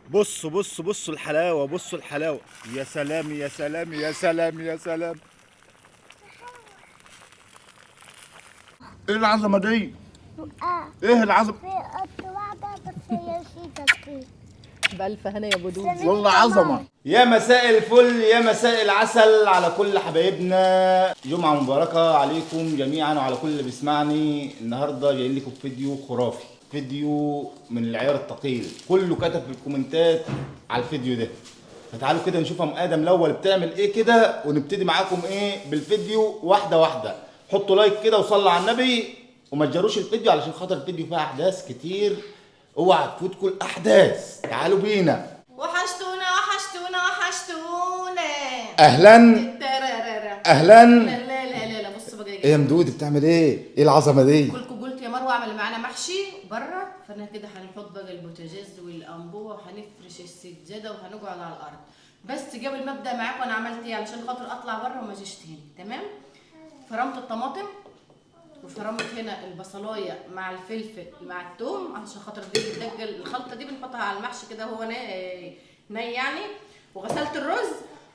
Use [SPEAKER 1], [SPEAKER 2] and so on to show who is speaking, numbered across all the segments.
[SPEAKER 1] بصوا بصوا بصوا الحلاوة، بصوا الحلاوة. يا سلام يا سلام يا سلام يا سلام. ايه العظمة دي؟ ايه العظمة؟
[SPEAKER 2] في قط واحدة بس هي شيء
[SPEAKER 3] بألف هنا يا ابو دود.
[SPEAKER 1] والله عظمة. يا مساء الفل يا مساء العسل على كل حبايبنا، جمعة مباركة عليكم جميعا وعلى كل اللي بيسمعني. النهاردة جايين لكم فيديو خرافي، فيديو من العيار الثقيل، كله كتب في الكومنتات على الفيديو ده. فتعالوا كده نشوف ام ادم الاول بتعمل ايه كده، ونبتدي معاكم ايه بالفيديو واحدة واحدة. حطوا لايك كده وصلوا على النبي وما تجروش الفيديو علشان خاطر الفيديو فيه احداث كتير، اوعى تفوتكم الاحداث. تعالوا بينا.
[SPEAKER 3] وحشتونا وحشتونا وحشتونا.
[SPEAKER 1] اهلا اهلا.
[SPEAKER 3] لا لا لا لا لا، بص بقى
[SPEAKER 1] ايه يا مدود بتعمل ايه؟ ايه العظمه دي؟
[SPEAKER 3] كلكم قلت يا مروه اعمل معانا محشي بره، فانا كده هنحط بقى البوتاجاز والانبوبه وهنفرش السجاده وهنقعد على الارض. بس قبل ما ابدا معاكم انا عملت ايه علشان خاطر اطلع بره وما اجيش تاني. تمام، فرمت الطماطم وفرمت هنا البصلايه مع الفلفل مع الثوم عشان خاطر دي بتدجل. الخلطه دي بنحطها على المحشي كده وهو ني يعني. وغسلت الرز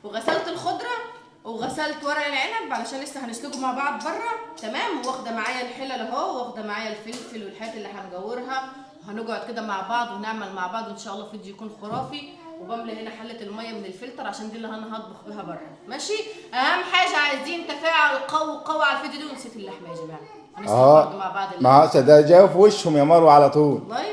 [SPEAKER 3] وغسلت الخضره وغسلت ورق العنب علشان لسه هنسلقه مع بعض بره. تمام، واخده معايا الحلل اهو، واخده معايا الفلفل والحاجات اللي هنجورها، وهنقعد كده مع بعض ونعمل مع بعض وان شاء الله فيديو يكون خرافي. وبملى هنا حله الميه من الفلتر عشان دي اللي انا هطبخ بيها بره. ماشي، اهم حاجه عايزين تفاعل قوي على الفيديو ده. ونسيت اللحمه يا جماعه، هنسلق برضه مع بعض
[SPEAKER 1] ما ده جاوا في وشهم يا مروه على طول.
[SPEAKER 3] والله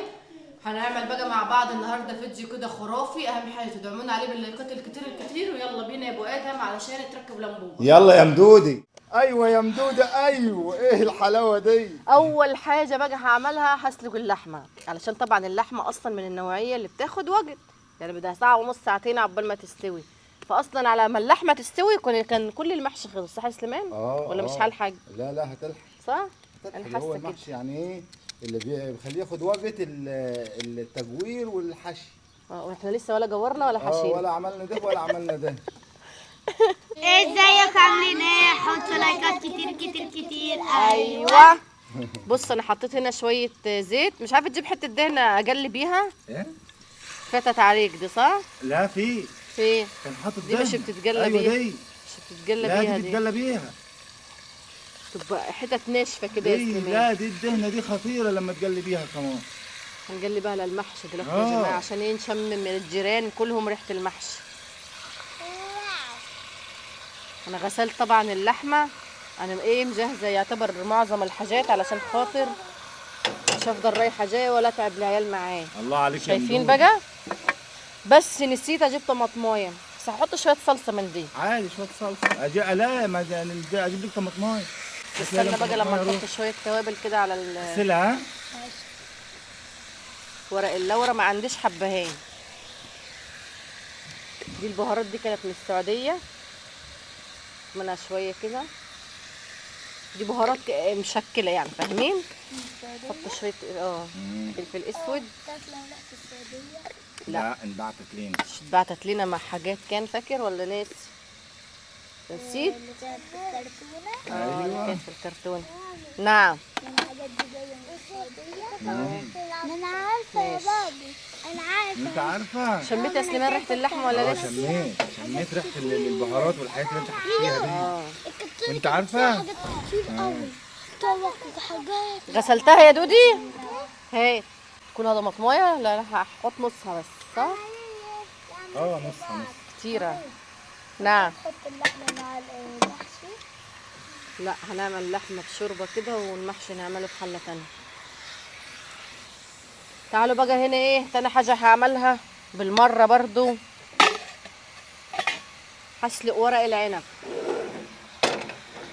[SPEAKER 3] هنعمل بقى مع بعض النهارده فيديو كده خرافي. اهم حاجه تدعمونا عليه باللايكات الكتير ويلا بينا يا ابو ادم علشان تركب الانبوبه.
[SPEAKER 1] يلا يا مدودي. ايوه يا مدوده ايوه. ايه الحلاوه دي؟
[SPEAKER 3] اول حاجه بقى هعملها هسلق اللحمه، علشان طبعا اللحمه اصلا من النوعيه اللي بتاخد وقت، يعني بدها ساعه ونص ساعتين عقبال ما تستوي. فاصلا على ما اللحمه تستوي كان كل المحشي خلص. صح يا سليمان؟ ولا مش هلحق؟
[SPEAKER 1] لا هتلحق.
[SPEAKER 3] صح،
[SPEAKER 1] هتلحق.
[SPEAKER 3] انا
[SPEAKER 1] اللي هو
[SPEAKER 3] حاسه كده.
[SPEAKER 1] المحشي يعني ايه اللي بيخليه ياخد وقت التجوير والحشي.
[SPEAKER 3] واحنا لسه ولا جورنا ولا حشينا.
[SPEAKER 1] ولا عملنا ده ولا عملنا ده.
[SPEAKER 2] ازيك عاملين ايه؟ حطوا لايكات كتير.
[SPEAKER 3] ايوه. بص انا حطيت هنا شويه زيت، مش عارفه تجيب حته دهنه اقلب بيها.
[SPEAKER 1] ايه؟
[SPEAKER 3] فاتت عليك دي صح؟
[SPEAKER 1] لا في كان حاطط
[SPEAKER 3] دي مش بتتجلى
[SPEAKER 1] ايوه
[SPEAKER 3] بيها.
[SPEAKER 1] دي
[SPEAKER 3] مش بتتجلى
[SPEAKER 1] لا
[SPEAKER 3] بيها
[SPEAKER 1] دي تتجلى بيها.
[SPEAKER 3] تبقى حتت ناشفه كده يا
[SPEAKER 1] دي
[SPEAKER 3] سليمان.
[SPEAKER 1] لا دي الدهنه دي خطيره لما تجلي بيها كمان.
[SPEAKER 3] هنقلبها للمحشي دلوقتي يا جماعه عشان ايه نشمم من الجيران كلهم ريحه المحشي. انا غسلت طبعا اللحمه، انا ايه مجهزه يعتبر معظم الحاجات علشان خاطر مش هفضل رايحه جايه ولا اتعب العيال معايا.
[SPEAKER 1] الله عليك.
[SPEAKER 3] شايفين بقى؟ بس نسيت اجيب طماطمايه، بس هحط شويه صلصه من دي.
[SPEAKER 1] عادي شويه صلصه. لا ما اجيب لك طماطمايه.
[SPEAKER 3] استنى بقى لما نحط شويه توابل كده على
[SPEAKER 1] سلعه.
[SPEAKER 3] ورق اللورة ما عنديش حبهان. دي البهارات دي كانت من السعودية، منها شوية كده. دي بهارات مشكلة يعني، فاهمين؟ حط شوية فلفل اسود.
[SPEAKER 1] لا انبعتت لينا.
[SPEAKER 3] اتبعتت لنا مع حاجات، كان فاكر ولا ناسي؟ نسيت؟
[SPEAKER 2] اللي كانت في الكرتونة.
[SPEAKER 3] اللي كانت في الكرتونة. نعم.
[SPEAKER 2] الحاجات دي جاية من السعودية. انا عارفة يا بابي، انا عارفة.
[SPEAKER 1] انت عارفه؟
[SPEAKER 3] شميت يا سليمان ريحة اللحمة ولا لسه؟
[SPEAKER 1] شميت ريحه البهارات والحاجات اللي انت حطيتيها دي.
[SPEAKER 2] الكرتونة
[SPEAKER 1] انت عارفه؟
[SPEAKER 2] حاجات كتير قوي، طبق وحاجات.
[SPEAKER 3] غسلتها يا دودي؟ هي كلها طماطمايه؟ لا انا هحط نصها بس، صح؟
[SPEAKER 1] نص.
[SPEAKER 3] كتيرة. نعم.
[SPEAKER 2] نحط اللحمة مع المحشي.
[SPEAKER 3] لا هنعمل لحمة بشوربة كده والمحشي نعمله في حلة تانية. تعالوا بقى هنا ايه تاني حاجة هعملها بالمرة برضو، هسلق ورق العنب.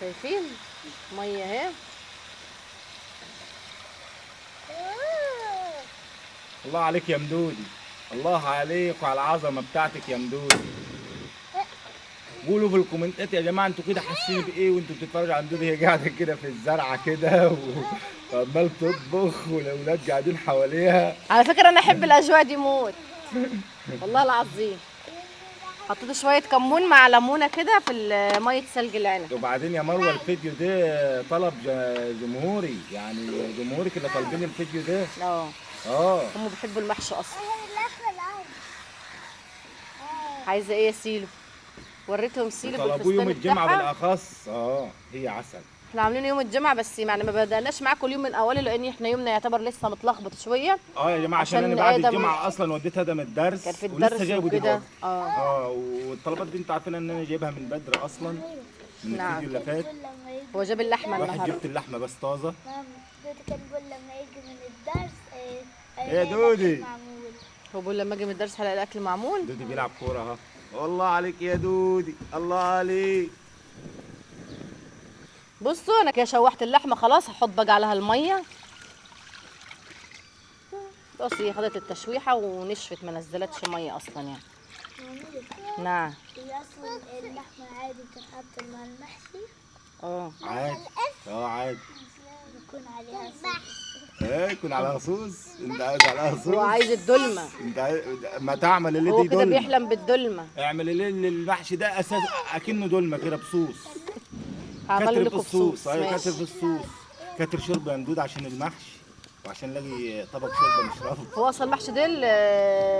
[SPEAKER 3] شايفين مية اهي.
[SPEAKER 1] الله عليك يا مدودي، الله عليك وعلى العظمه بتاعتك يا مدودي. قولوا في الكومنتات يا جماعه انتوا كده حاسين بايه وانتوا بتتفرجوا على مدودي هي قاعده كده في الزرعه كده وعمال تطبخ والاولاد قاعدين حواليها.
[SPEAKER 3] على فكرة انا احب الاجواء دي موت والله العظيم. حطيت شوية كمون مع ليمونة كده في مية سلق العنب.
[SPEAKER 1] وبعدين يا مروه الفيديو ده طلب جمهوري، يعني جمهورك اللي طالبين الفيديو ده.
[SPEAKER 3] اه
[SPEAKER 1] اه
[SPEAKER 3] هم بيحبوا المحشي اصلا. عايزه ايه يا سيلو؟ وريتهم سيلو
[SPEAKER 1] طلبوا
[SPEAKER 3] بالفستان
[SPEAKER 1] يوم الجمعه
[SPEAKER 3] بتاعها.
[SPEAKER 1] بالاخص. هي عسل.
[SPEAKER 3] احنا عاملين يوم الجمعه بس يعني ما بدأناش معاكم اليوم من اوله لان احنا يومنا يعتبر لسه متلخبط شويه.
[SPEAKER 1] يا جماعه عشان انا
[SPEAKER 3] عشان
[SPEAKER 1] بعد
[SPEAKER 3] ادم
[SPEAKER 1] الجمعه اصلا وديت ادم الدرس
[SPEAKER 3] كان في
[SPEAKER 1] ولسه
[SPEAKER 3] الدرس
[SPEAKER 1] جايبه دي
[SPEAKER 3] وكده.
[SPEAKER 1] برضه. والطلبات دي انتوا عارفين ان انا جايبها من بدري اصلا من
[SPEAKER 3] نعم.
[SPEAKER 1] الفيديو اللي فات.
[SPEAKER 2] لما يجي
[SPEAKER 3] هو جاب اللحمه
[SPEAKER 1] رحت
[SPEAKER 3] النهارده.
[SPEAKER 1] جبت اللحمه بس طازه.
[SPEAKER 2] ماما دودي كان بيقول لما يجي من الدرس
[SPEAKER 1] يا دودي.
[SPEAKER 2] معمول.
[SPEAKER 3] هو بيقول لما اجي من الدرس هلاقي الاكل معمول.
[SPEAKER 1] دودي بيلعب كوره اهو. والله عليك يا دودي، الله عليك.
[SPEAKER 3] بصوا انا كده شوحت اللحمه خلاص، هحط بقى عليها الميه. بص هي خدت التشويحه ونشفت ما نزلتش ميه اصلا يعني. نعم.
[SPEAKER 2] هي اصلا اللحمه عادي بتتحط مع المحشي
[SPEAKER 1] عادي. عادي.
[SPEAKER 2] بيكون عليها صوص.
[SPEAKER 1] يكون عليها صوص. انت عايز عليها صوص؟
[SPEAKER 3] هو عايز الدلمه.
[SPEAKER 1] انت عايز ما تعمل اللي
[SPEAKER 3] هو
[SPEAKER 1] دي
[SPEAKER 3] كده
[SPEAKER 1] دلمه.
[SPEAKER 3] بيحلم بالدلمه.
[SPEAKER 1] اعمل اللي المحشي ده اساس اكنه دلمه كده بصوص.
[SPEAKER 3] هعمل
[SPEAKER 1] كتر في
[SPEAKER 3] لكم
[SPEAKER 1] الصوص.
[SPEAKER 3] بصوص.
[SPEAKER 1] ايوه كتر
[SPEAKER 3] ماشي.
[SPEAKER 1] في الصوص. كتر شوربه يمدود عشان المحشي وعشان نلاقي طبق شوربه نشربه.
[SPEAKER 3] هو اصلا المحشي ده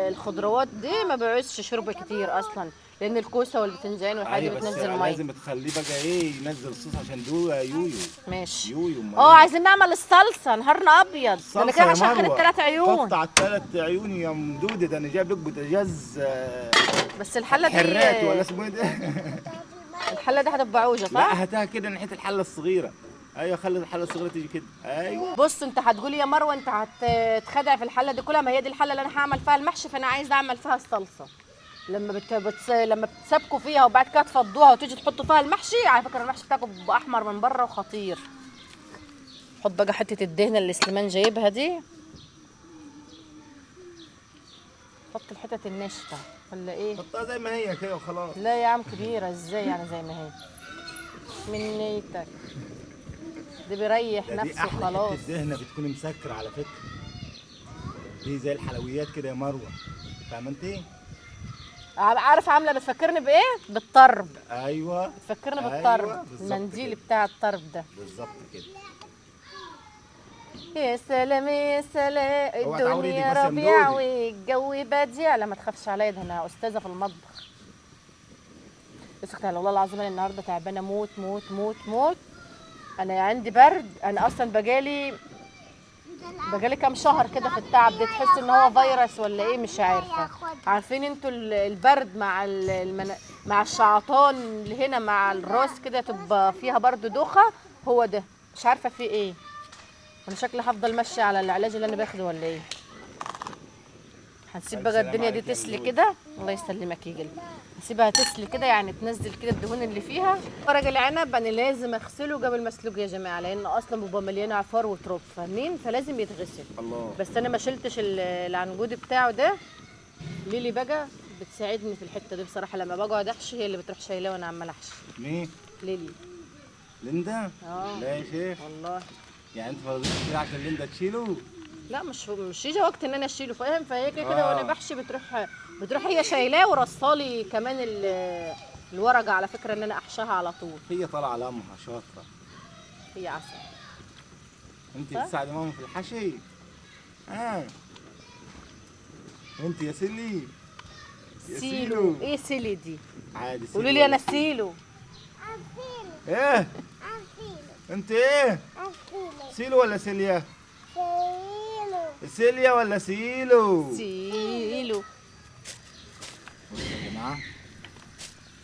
[SPEAKER 3] الخضروات دي ما بيعوزش شرب كتير اصلا لان الكوسه والبتنجان والحاجات دي
[SPEAKER 1] ايوه بس
[SPEAKER 3] بتنزل ميه.
[SPEAKER 1] لازم تخليه بقى ينزل صوص عشان دو يويو.
[SPEAKER 3] ماشي.
[SPEAKER 1] يويو أمال إيه؟
[SPEAKER 3] عايزين نعمل الصلصه، نهارنا ابيض. ده انا
[SPEAKER 1] صلصة
[SPEAKER 3] كده
[SPEAKER 1] يا
[SPEAKER 3] هشغل
[SPEAKER 1] مروة.
[SPEAKER 3] الثلاث عيون.
[SPEAKER 1] قطع الثلاث عيون يا مدودة. ده انا جايب لك بوتاجاز
[SPEAKER 3] بس الحله دي
[SPEAKER 1] حرات ولا اسمه ايه ده؟
[SPEAKER 3] الحله دي هتبقى عوجه صح؟
[SPEAKER 1] لا هاتها كده ناحية الحلة الصغيرة. ايوه خلي الحلة الصغيرة تيجي كده. ايوه.
[SPEAKER 3] بص انت هتقولي يا مروه انت هتخدع في الحله دي كلها، ما هي دي الحله اللي انا هعمل فيها المحشي، فانا عايزه اعمل فيها الصلصه. لما بتسابكوا فيها وبعد كده تفضوها وتيجي تحطوا فيها المحشي، على فكره المحشي بتاعكم بيبقى احمر من بره وخطير. حط بقى حته الدهنه اللي سليمان جايبها دي. حط الحتت الناشفه ولا ايه؟
[SPEAKER 1] حطها زي ما هي كده وخلاص.
[SPEAKER 3] لا يا عم كبيره ازاي يعني زي ما هي؟ من نيتك دي بيريح
[SPEAKER 1] دي
[SPEAKER 3] نفسه
[SPEAKER 1] احلى
[SPEAKER 3] خلاص.
[SPEAKER 1] حتة دهنة بتكون مسكرة على فكرة. دي زي الحلويات كده يا مروة. فاهمة انت ايه؟
[SPEAKER 3] عارف عامله بتفكرني بايه؟ بالطرب.
[SPEAKER 1] ايوه.
[SPEAKER 3] بتفكرني
[SPEAKER 1] أيوة،
[SPEAKER 3] بالطرب.
[SPEAKER 1] بالظبط
[SPEAKER 3] المنديل
[SPEAKER 1] كده.
[SPEAKER 3] بتاع الطرب ده.
[SPEAKER 1] بالظبط كده.
[SPEAKER 3] يا سلام يا سلام
[SPEAKER 1] اوعى تعوري
[SPEAKER 3] الدنيا
[SPEAKER 1] ايدك بس يا
[SPEAKER 3] ربيع
[SPEAKER 1] مدودي.
[SPEAKER 3] والجو بديع. لا ما تخافش عليا ده انا استاذه في المطبخ. بس اختي والله العظيم انا النهارده تعبانه موت موت موت موت. انا عندي برد. انا اصلا بقالي كام شهر كده في التعب ده. تحس ان هو فيروس ولا ايه مش عارفه. عارفين انتوا البرد مع مع الشعطان اللي هنا مع الراس كده تبقى فيها برضو دوخه. هو ده مش عارفه فيه ايه. انا شكلي هفضل ماشيه على العلاج اللي انا باخده ولا ايه. هنسيب بقى الدنيا دي تسلي كده. الله يسلمك يا قلبي. نسيبها تسلي كده يعني تنزل كده الدهون اللي فيها. ورق العنب انا لازم اغسله قبل ما اسلقه يا جماعه لان اصلا بيبقى مليان عفار وتراب فاهمين، فلازم يتغسل.
[SPEAKER 1] الله.
[SPEAKER 3] بس انا ما شلتش العنجود بتاعه ده. ليلي بقى بتساعدني في الحته دي بصراحه. لما بقعد احشي هي اللي بتروح شايلاه وانا عمال احشي.
[SPEAKER 1] مين؟
[SPEAKER 3] ليلي.
[SPEAKER 1] ليندا؟
[SPEAKER 3] اه
[SPEAKER 1] لا يا شيخ.
[SPEAKER 3] والله.
[SPEAKER 1] يعني انت فرضيت كده عشان ليندا تشيله؟
[SPEAKER 3] لا مش يجي وقت ان انا اشيله فاهم. فهي كده كده
[SPEAKER 1] آه.
[SPEAKER 3] وانا بحشي بتروح هي شايلاه ورصالي كمان الورقه على فكره ان انا احشاها على طول.
[SPEAKER 1] هي طالعه لامها شاطره.
[SPEAKER 3] هي عسل.
[SPEAKER 1] انت
[SPEAKER 3] صح؟
[SPEAKER 1] بتساعدي ماما في الحشي؟ وانت يا سيلي؟ يا
[SPEAKER 3] سيلو. ايه سيلي دي؟
[SPEAKER 1] عادي سيلي.
[SPEAKER 3] قولوا لي انا سيلو.
[SPEAKER 1] ايه؟ انت ايه؟ سيلو ولا سيليا؟ سيليا ولا سيلو؟
[SPEAKER 3] سيلو.
[SPEAKER 1] بصوا يا جماعه.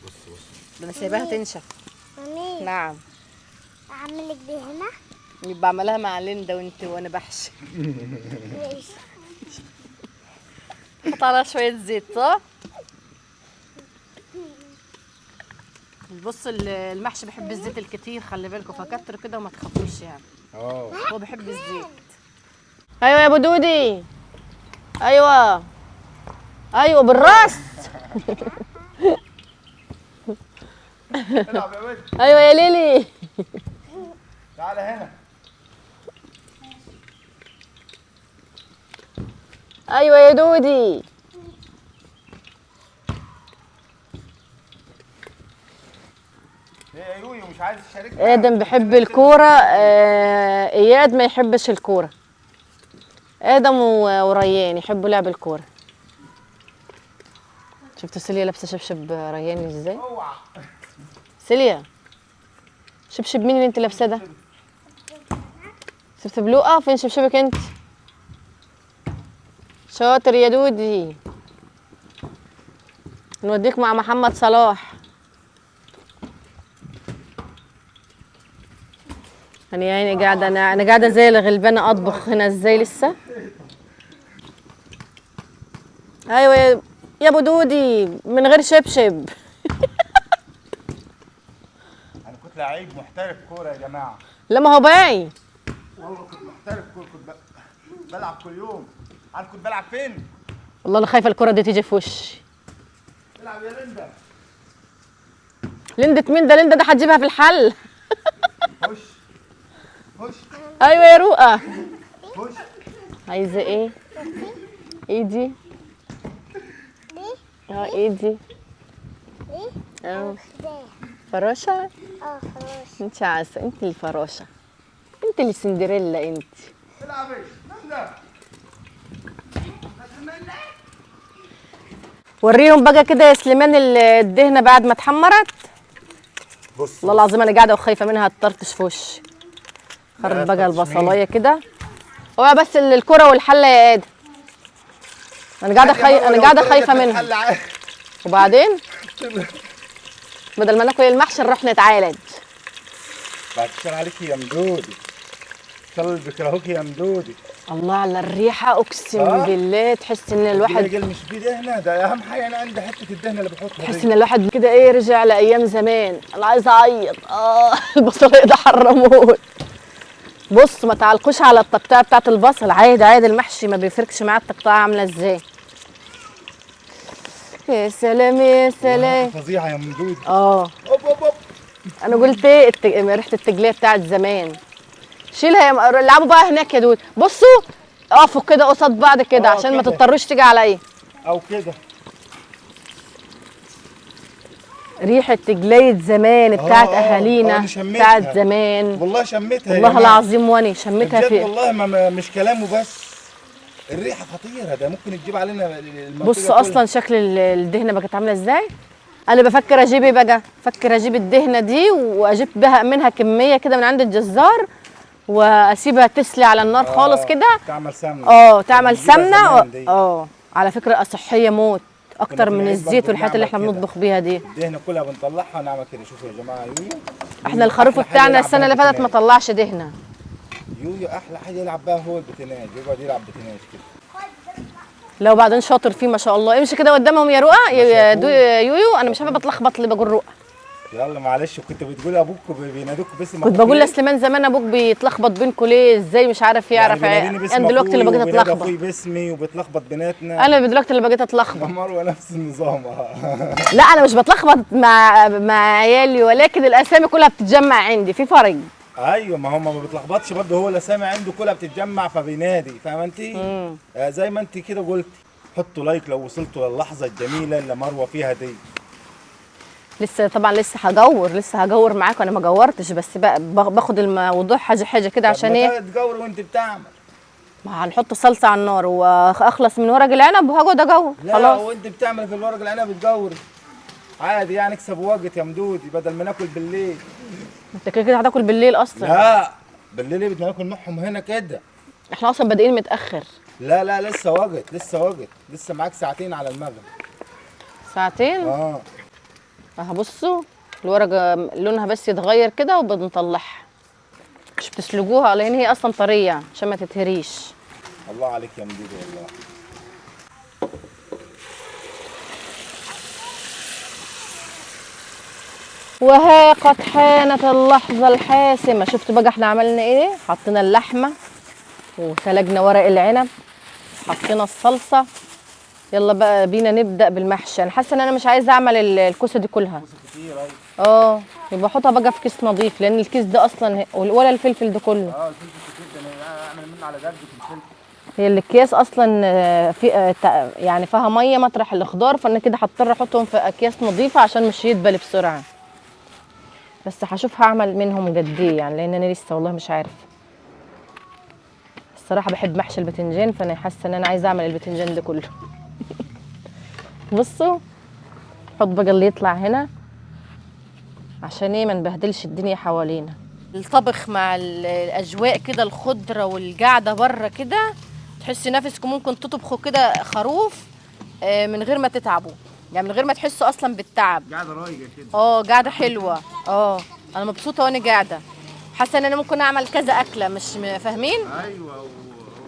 [SPEAKER 1] بصوا.
[SPEAKER 3] ده انا سايباها تنشف.
[SPEAKER 2] مامي
[SPEAKER 3] نعم.
[SPEAKER 2] اعمل لك دي هنا.
[SPEAKER 3] يبقى اعملها مع ليندا وانا بحشي.
[SPEAKER 2] ماشي.
[SPEAKER 3] حط عليها شويه زيت صح؟ بص المحشي بحب الزيت الكتير خلي بالكم فكتر كده وما تخافوش يعني. هو بحب الزيت. ايوه يا ابو دودي. ايوه بالراس.
[SPEAKER 1] العب يا بنت.
[SPEAKER 3] ايوه يا ليلي.
[SPEAKER 1] تعالى هنا.
[SPEAKER 3] ايوه يا دودي.
[SPEAKER 1] ايه يا يويو مش عايز تشاركني؟
[SPEAKER 3] ادم بيحب الكوره. اياد ما يحبش الكوره. ادم وريان يحبوا لعب الكوره. شفتوا سيليا لابسه شبشب رياني ازاي؟
[SPEAKER 1] اوعى.
[SPEAKER 3] سيليا شبشب مين اللي انت لابساه ده؟ شبشب لؤى؟ فين شبشبك انت؟ شاطر يا دودي. نوديك مع محمد صلاح. انا يعني قاعده انا قاعده زي الغلبانه اطبخ هنا ازاي لسه. ايوه يا ابو دودي من غير شبشب.
[SPEAKER 1] انا كنت لعيب محترف كوره يا جماعه.
[SPEAKER 3] لا ما هو باين.
[SPEAKER 1] والله كنت محترف كوره، كنت بلعب كل يوم. عارف كنت بلعب فين؟
[SPEAKER 3] والله انا خايفه الكره دي تيجي في وشي.
[SPEAKER 1] بلعب يا ليندا.
[SPEAKER 3] لندة مين ده؟ لندة ده هتجيبها في الحل.
[SPEAKER 1] خش خش
[SPEAKER 3] ايوه يا رؤى.
[SPEAKER 1] خش.
[SPEAKER 3] عايزه ايه؟ ايدي.
[SPEAKER 2] دي
[SPEAKER 3] ايدي.
[SPEAKER 2] دي
[SPEAKER 3] اه
[SPEAKER 2] ده.
[SPEAKER 3] فراشه.
[SPEAKER 2] خلاص.
[SPEAKER 3] انت عارفه انت الفراشه، انت اللي سندريلا انت.
[SPEAKER 1] تلعب ايه؟ ليندا.
[SPEAKER 3] وريهم بقى كده يا سليمان الدهنه بعد ما اتحمرت.
[SPEAKER 1] بص
[SPEAKER 3] والله العظيم انا قاعده وخايفه منها تطرطش في وشي. خرب بقى البصلايه كده. اوعى بس الكره والحله يا ادم. انا قاعده خايفه منها. وبعدين بدل ما ناكل المحشي نروح نتعالج.
[SPEAKER 1] بعد الشر عليك يا مدودي. شر اللي بيكرهوك يا مدودي.
[SPEAKER 3] الله على الريحه اقسم بالله. تحس ان الواحد
[SPEAKER 1] الراجل مش فيه دهنه، ده اهم حاجه. انا عندي حته الدهنه اللي بحطها
[SPEAKER 3] تحس
[SPEAKER 1] دي.
[SPEAKER 3] ان الواحد كده ايه رجع لايام زمان. انا عايزه اعيط. البصلايه ده حرموت. بص ما تعلقوش على التقطيعه بتاعت البصل. عادي عادي المحشي ما بيفرقش معاه التقطيعه عامله ازاي. يا سلام يا سلام.
[SPEAKER 1] فظيعه يا مدودي.
[SPEAKER 3] اوب
[SPEAKER 1] اوب اوب.
[SPEAKER 3] انا قلت ايه ريحه التجليه بتاعت زمان. شيلها العبوا بقى هناك يا دود. بصوا اقفوا كده قصاد بعض كده عشان ما
[SPEAKER 1] كده.
[SPEAKER 3] تضطروش تيجي عليا.
[SPEAKER 1] او كده.
[SPEAKER 3] ريحه تجليه زمان بتاعت اهالينا
[SPEAKER 1] أنا شميتها.
[SPEAKER 3] بتاعت زمان.
[SPEAKER 1] والله شميتها يا
[SPEAKER 3] والله
[SPEAKER 1] جماعة.
[SPEAKER 3] العظيم واني شميتها
[SPEAKER 1] بجد
[SPEAKER 3] في.
[SPEAKER 1] والله مش كلامه بس. الريحه خطيره، ده ممكن تجيب علينا المنطقه
[SPEAKER 3] بص
[SPEAKER 1] كلها.
[SPEAKER 3] اصلا شكل الدهنه بقت عامله ازاي. انا بفكر اجيب ايه بقى. بفكر اجيب الدهنه دي واجيب بها منها كميه كده من عند الجزار واسيبها تسلي على النار خالص كده.
[SPEAKER 1] تعمل سمنه.
[SPEAKER 3] تعمل
[SPEAKER 1] بنجيبها
[SPEAKER 3] سمنه.
[SPEAKER 1] زمان دي.
[SPEAKER 3] على فكره صحيه موت اكتر
[SPEAKER 1] كنا في
[SPEAKER 3] من
[SPEAKER 1] العيد
[SPEAKER 3] الزيت
[SPEAKER 1] برضه
[SPEAKER 3] والحاجات اللي احنا
[SPEAKER 1] بنعمل
[SPEAKER 3] بنطبخ بيها دي.
[SPEAKER 1] الدهنه كلها بنطلعها ونعمل كده. شوفوا يا جماعه يويو.
[SPEAKER 3] احنا الخروف
[SPEAKER 1] أحلى حاجة
[SPEAKER 3] بتاعنا
[SPEAKER 1] يلعب
[SPEAKER 3] السنه
[SPEAKER 1] بها
[SPEAKER 3] اللي فاتت ما
[SPEAKER 1] البتناج.
[SPEAKER 3] طلعش دهنه.
[SPEAKER 1] يويو احلى حاجه يلعب بها هو البتناج، يقعد يلعب بتناج كده.
[SPEAKER 3] لو بعدين شاطر فيه ما شاء الله. امشي كده قدامهم يا رؤى يا يويو. انا مش حابه بتلخبط اللي بقول رؤى.
[SPEAKER 1] يلا معلش. كنت بتقول ابوك بينادوك باسم
[SPEAKER 3] كنت بقول لسليمان زمان ابوك بيتلخبط بينكم ليه ازاي مش عارف يعرف. انا دلوقتي اللي بقيت اتلخبط.
[SPEAKER 1] اخوي باسمي وبتلخبط بناتنا.
[SPEAKER 3] انا دلوقتي اللي بقيت اتلخبط.
[SPEAKER 1] مروه نفس النظام.
[SPEAKER 3] لا انا مش بتلخبط مع عيالي ولكن الاسامي كلها بتتجمع عندي في فرق.
[SPEAKER 1] ايوه ما هم ما بيتلخبطش برضه. هو الاسامي عنده كلها بتتجمع فبينادي. فاهمه انت؟ زي ما انت كده قلتي. حطوا لايك لو وصلتوا للحظه الجميله اللي مروه فيها دي.
[SPEAKER 3] لسه طبعا لسه هجور معاكم. انا ما جورتش بس بقى باخد الموضوع حاجه حاجه كده عشان ايه.
[SPEAKER 1] تجور وانت بتعمل.
[SPEAKER 3] ما هنحط صلصه على النار واخلص من ورق العنب وهقعد اجور
[SPEAKER 1] لا
[SPEAKER 3] خلاص.
[SPEAKER 1] وانت بتعمل في الورق العنب بتجوري عادي يعني. اكسب وقت يا مدودي بدل ما ناكل بالليل.
[SPEAKER 3] انت كده كده هتاكل بالليل اصلا.
[SPEAKER 1] لا بالليل ايه بدنا ناكل معهم هنا كده.
[SPEAKER 3] احنا اصلا بادئين متاخر.
[SPEAKER 1] لا لسه وقت لسه معاك ساعتين على المغرب.
[SPEAKER 3] ساعتين. بصوا الورقه لونها بس يتغير كده وبنطلعها. مش بتسلقوها لان هي اصلا طريه عشان ما تتهريش.
[SPEAKER 1] الله عليك يا مدير والله.
[SPEAKER 3] وها قد حانت اللحظه الحاسمه. شفتوا بقى احنا عملنا ايه. حطينا اللحمه وسلقنا ورق العنب. حطينا الصلصه. يلا بقى بينا نبدا بالمحشي. انا حاسه ان انا مش عايزه اعمل الكوسه دي كلها.
[SPEAKER 1] كوسه كتير ايوه.
[SPEAKER 3] يبقى احطها بقى في كيس نظيف لان الكيس ده اصلا ولا الفلفل ده كله.
[SPEAKER 1] الفلفل كتير ده انا اعمل منه على قد الفلفل.
[SPEAKER 3] هي الاكياس اصلا في يعني فيها ميه مطرح الخضار فانا كده هضطر احطهم في اكياس نظيفه عشان مش يدبل بسرعه. بس هشوف هعمل منهم قد ايه يعني لان انا لسه والله مش عارفه. الصراحه بحب محشي البتنجان فانا حاسه ان انا عايزه اعمل البتنجان ده كله. بصوا حط بقى اللي يطلع هنا عشان ايه ما نبهدلش الدنيا حوالينا. الطبخ مع الاجواء كده، الخضره والقعده بره كده، تحسي نفسكم ممكن تطبخوا كده خروف من غير ما تتعبوا، يعني من غير ما تحسوا اصلا بالتعب.
[SPEAKER 1] قاعده رايقه كده.
[SPEAKER 3] قاعده حلوه. انا مبسوطه وانا قاعده، حاسه ان انا ممكن اعمل كذا اكله، مش فاهمين.
[SPEAKER 1] ايوه،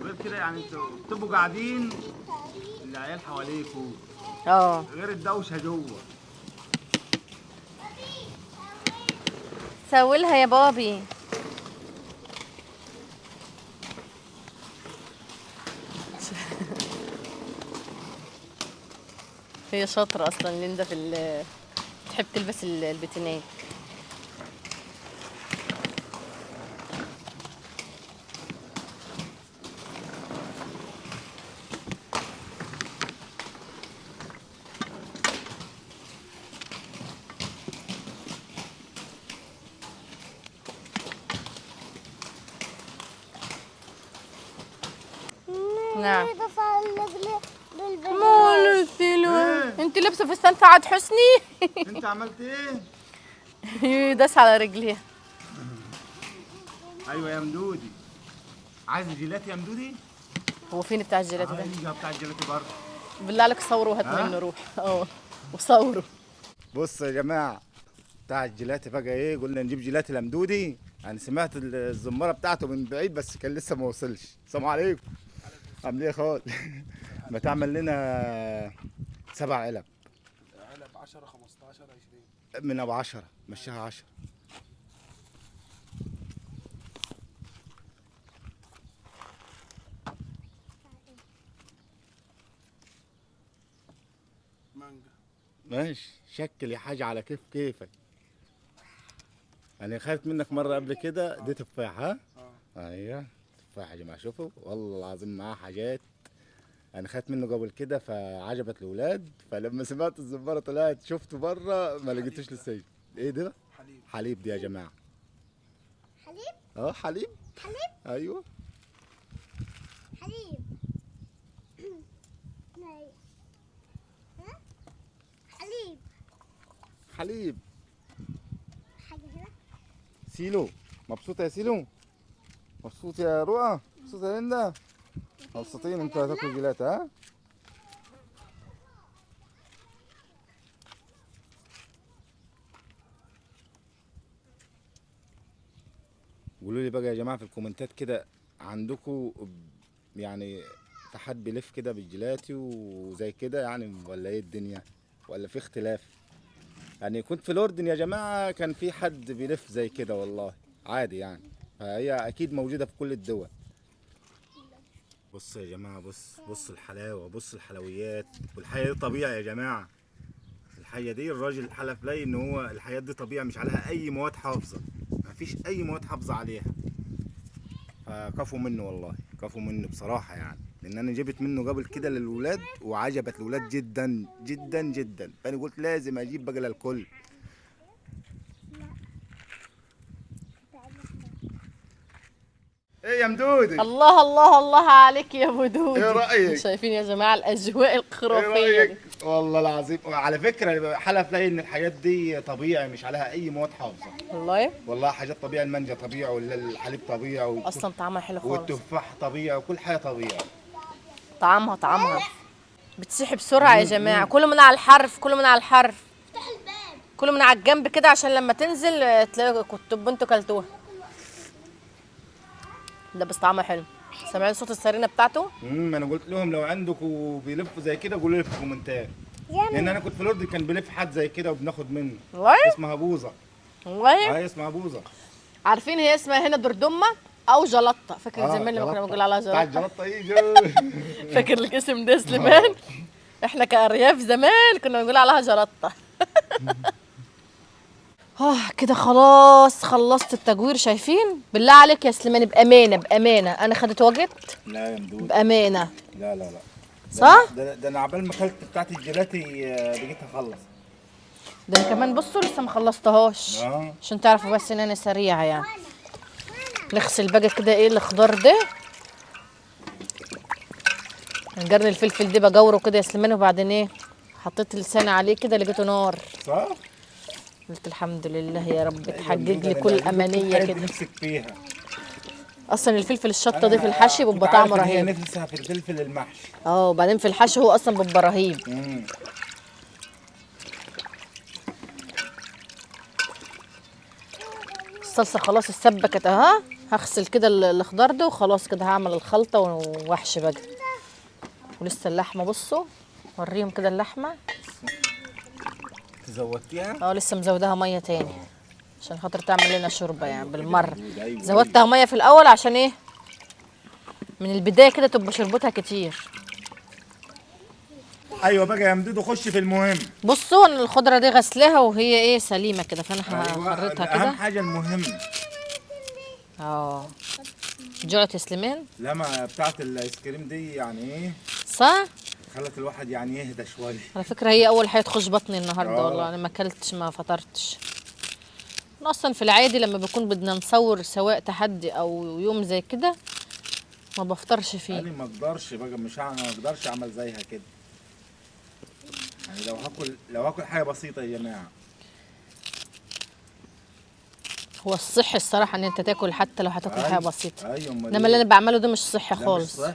[SPEAKER 1] وغير كده يعني انتوا بتبقوا قاعدين العيال حواليكوا، غير الدوشه جوه.
[SPEAKER 3] سوي يا بابي. هي شاطرة أصلا ليندا تحب تلبس البتنات. نعم. انت لابسه فستان سعاد حسني.
[SPEAKER 1] انت عملت ايه؟
[SPEAKER 3] داس على رجليها.
[SPEAKER 1] ايوه يا مدودي، عايز جيلاتي يا مدودي؟
[SPEAKER 3] هو فين بتاع الجيلاتي ده؟
[SPEAKER 1] ايوه بتاع الجيلاتي بره.
[SPEAKER 3] بالله عليك صوروا وهات منه روح. وصوروا.
[SPEAKER 1] بصوا يا جماعه، بتاع الجيلاتي بقى ايه، قلنا نجيب جيلاتي لمدودي. انا سمعت الزماره بتاعته من بعيد بس كان لسه ما وصلش. السلام عليكم. عامل ايه يا خال؟ ما تعمل لنا 7 علب.
[SPEAKER 4] 10 15 20
[SPEAKER 1] من ابو 10 مشيها 10.
[SPEAKER 4] مانجا.
[SPEAKER 1] ماشي، شكل يا حاجه على كيفك. انا خدت منك مره قبل كده دي تفاح. ها؟ ايوه تفاح يا جماعه، شوفوا والله العظيم معاه حاجات. انا خدت منه قبل كده فعجبت الاولاد، فلما سمعت الزباره طلعت شفته بره ما لقيتوش لسه. ايه ده؟ حليب دي يا جماعه.
[SPEAKER 2] حليب؟
[SPEAKER 1] حليب. ايوه
[SPEAKER 2] حليب.
[SPEAKER 1] حليب.
[SPEAKER 2] حاجة هنا.
[SPEAKER 1] سيلو، مبسوطه يا سيلو؟ مبسوط يا رؤى؟ مبسوطه يا ليندا؟ مبسوطين انتوا هتاكلوا جيلاتي؟ ها؟ قولوا لي بقى يا جماعه في الكومنتات كده، عندكم يعني في حد بيلف كده بالجيلاتي وزي كده يعني، ولا ايه الدنيا، ولا في اختلاف؟ يعني كنت في الاردن يا جماعه كان في حد بيلف زي كده والله عادي يعني، فهي اكيد موجوده في كل الدول. بص يا جماعه، بص الحلاوه، بص الحلويات. والحياه دي طبيعي يا جماعه. الحياه دي الراجل حلف لي ان هو الحياه دي طبيعي، مش عليها اي مواد حافظه، مفيش اي مواد حافظه عليها. فكفوا منه والله، كفوا منه بصراحه يعني، لان انا جبت منه قبل كده للولاد وعجبت الولاد جدا جدا جدا، فانا قلت لازم اجيب بقى للكل. ايه يا مدودي؟
[SPEAKER 3] الله الله الله عليك يا ابو دودي.
[SPEAKER 1] ايه رايك؟
[SPEAKER 3] شايفين يا جماعه الاجواء
[SPEAKER 1] ايه
[SPEAKER 3] الخرافيه
[SPEAKER 1] رايك؟
[SPEAKER 3] دي؟
[SPEAKER 1] والله العظيم على فكره حلف لي ان الحاجات دي طبيعي مش عليها اي مواد حافظه. والله حاجات طبيعي، المانجا طبيعي والحليب طبيعي
[SPEAKER 3] اصلا طعمها حلو خالص،
[SPEAKER 1] والتفاح طبيعي وكل حاجه طبيعي.
[SPEAKER 3] طعمها بتسيح بسرعه يا جماعه. كلوا من على الحرف، كلوا من على الحرف، كلوا من على الجنب كده عشان لما تنزل تلاقوا كنتوا انتوا كلتوها. ده بس طعمها حلو. سامعين صوت السرينه بتاعته؟
[SPEAKER 1] انا قلت لهم لو عندكم بيلفوا زي كده قولوا لي في الكومنتات، لان انا كنت في الاردن كان بيلف حد زي كده وبناخد منه.
[SPEAKER 3] والله
[SPEAKER 1] اسمها بوظه.
[SPEAKER 3] والله
[SPEAKER 1] اسمها بوظه.
[SPEAKER 3] عارفين هي اسمها هنا دردمه او جلطه. فاكر زمان لما كنا بنقول عليها
[SPEAKER 1] بتاع
[SPEAKER 3] جلطه؟
[SPEAKER 1] الجلطه ايه
[SPEAKER 3] فاكر الاسم ده سليمان؟ احنا كارياف زمان كنا بنقول عليها جلطه. كده خلاص خلصت التجوير. شايفين؟ بالله عليك يا سليمان بامانه انا خدت وقت؟
[SPEAKER 1] لا يا مدود
[SPEAKER 3] بامانه.
[SPEAKER 1] لا
[SPEAKER 3] صح؟
[SPEAKER 1] ده انا عبال ما اكلت بتاعت الجيلاتي بقيت اخلص.
[SPEAKER 3] ده انا كمان بصوا لسه ما خلصتهاش عشان تعرفوا بس ان انا سريعه يعني. نغسل بقى كده ايه الخضار ده. نجرن الفلفل ده بجوره كده يا سليمان، وبعدين ايه حطيت لساني عليه كده لقيته نار.
[SPEAKER 1] صح؟
[SPEAKER 3] قلت الحمد لله يا رب
[SPEAKER 1] أيوة،
[SPEAKER 3] تحقق
[SPEAKER 1] جميلة.
[SPEAKER 3] لي
[SPEAKER 1] أنا
[SPEAKER 3] كل
[SPEAKER 1] عجبتني
[SPEAKER 3] امانيه
[SPEAKER 1] الحاجات دي
[SPEAKER 3] كده.
[SPEAKER 1] نفسك فيها.
[SPEAKER 3] اصلا الفلفل الشطه دي في الحشي
[SPEAKER 1] كنت
[SPEAKER 3] بيبقى
[SPEAKER 1] عارف
[SPEAKER 3] طعمه
[SPEAKER 1] إن هي
[SPEAKER 3] رهيب.
[SPEAKER 1] نفسها في الفلفل المحشي.
[SPEAKER 3] وبعدين في الحشي هو اصلا بيبقى رهيب. الصلصه خلاص اتسبكت اهو. هغسل كده الخضار ده وخلاص كده هعمل الخلطه واحشي بقى. ولسه اللحمه بصوا، وريهم كده اللحمه.
[SPEAKER 1] زودتيها؟
[SPEAKER 3] لسه مزوداها ميه تاني عشان خاطر تعمل لنا شوربه يعني بالمره.
[SPEAKER 1] أيوة.
[SPEAKER 3] زودتها ميه في الاول عشان ايه؟ من البدايه كده تبقى شربتها كتير.
[SPEAKER 1] ايوه بقى يا مدودو، خش في المهم.
[SPEAKER 3] بصوا انا الخضره دي غسلاها وهي ايه سليمه كده، فانا
[SPEAKER 1] أيوة،
[SPEAKER 3] هخرطها
[SPEAKER 1] اهم
[SPEAKER 3] كده.
[SPEAKER 1] حاجه المهم.
[SPEAKER 3] جوعت يا سليمان؟
[SPEAKER 1] لما بتاعت الايس كريم دي يعني ايه،
[SPEAKER 3] صح.
[SPEAKER 1] خلت الواحد يعني يهدى شويه.
[SPEAKER 3] على فكره هي اول حاجه تخش بطني النهارده.
[SPEAKER 1] آه.
[SPEAKER 3] والله انا ما اكلتش ما فطرتش. أنا اصلا في العادي لما بيكون بدنا نصور سواء تحدي او يوم زي كده ما بفطرش فيه.
[SPEAKER 1] انا ما اقدرش بقى، مش ما اقدرش اعمل زيها كده. يعني لو هاكل حاجه بسيطه يا جماعه.
[SPEAKER 3] هو الصحي الصراحه ان انت تاكل حتى لو هتاكل حاجه بسيطه.
[SPEAKER 1] ايوه امال
[SPEAKER 3] انما اللي انا بعمله ده مش صحي
[SPEAKER 1] لا،
[SPEAKER 3] خالص.
[SPEAKER 1] مش صح.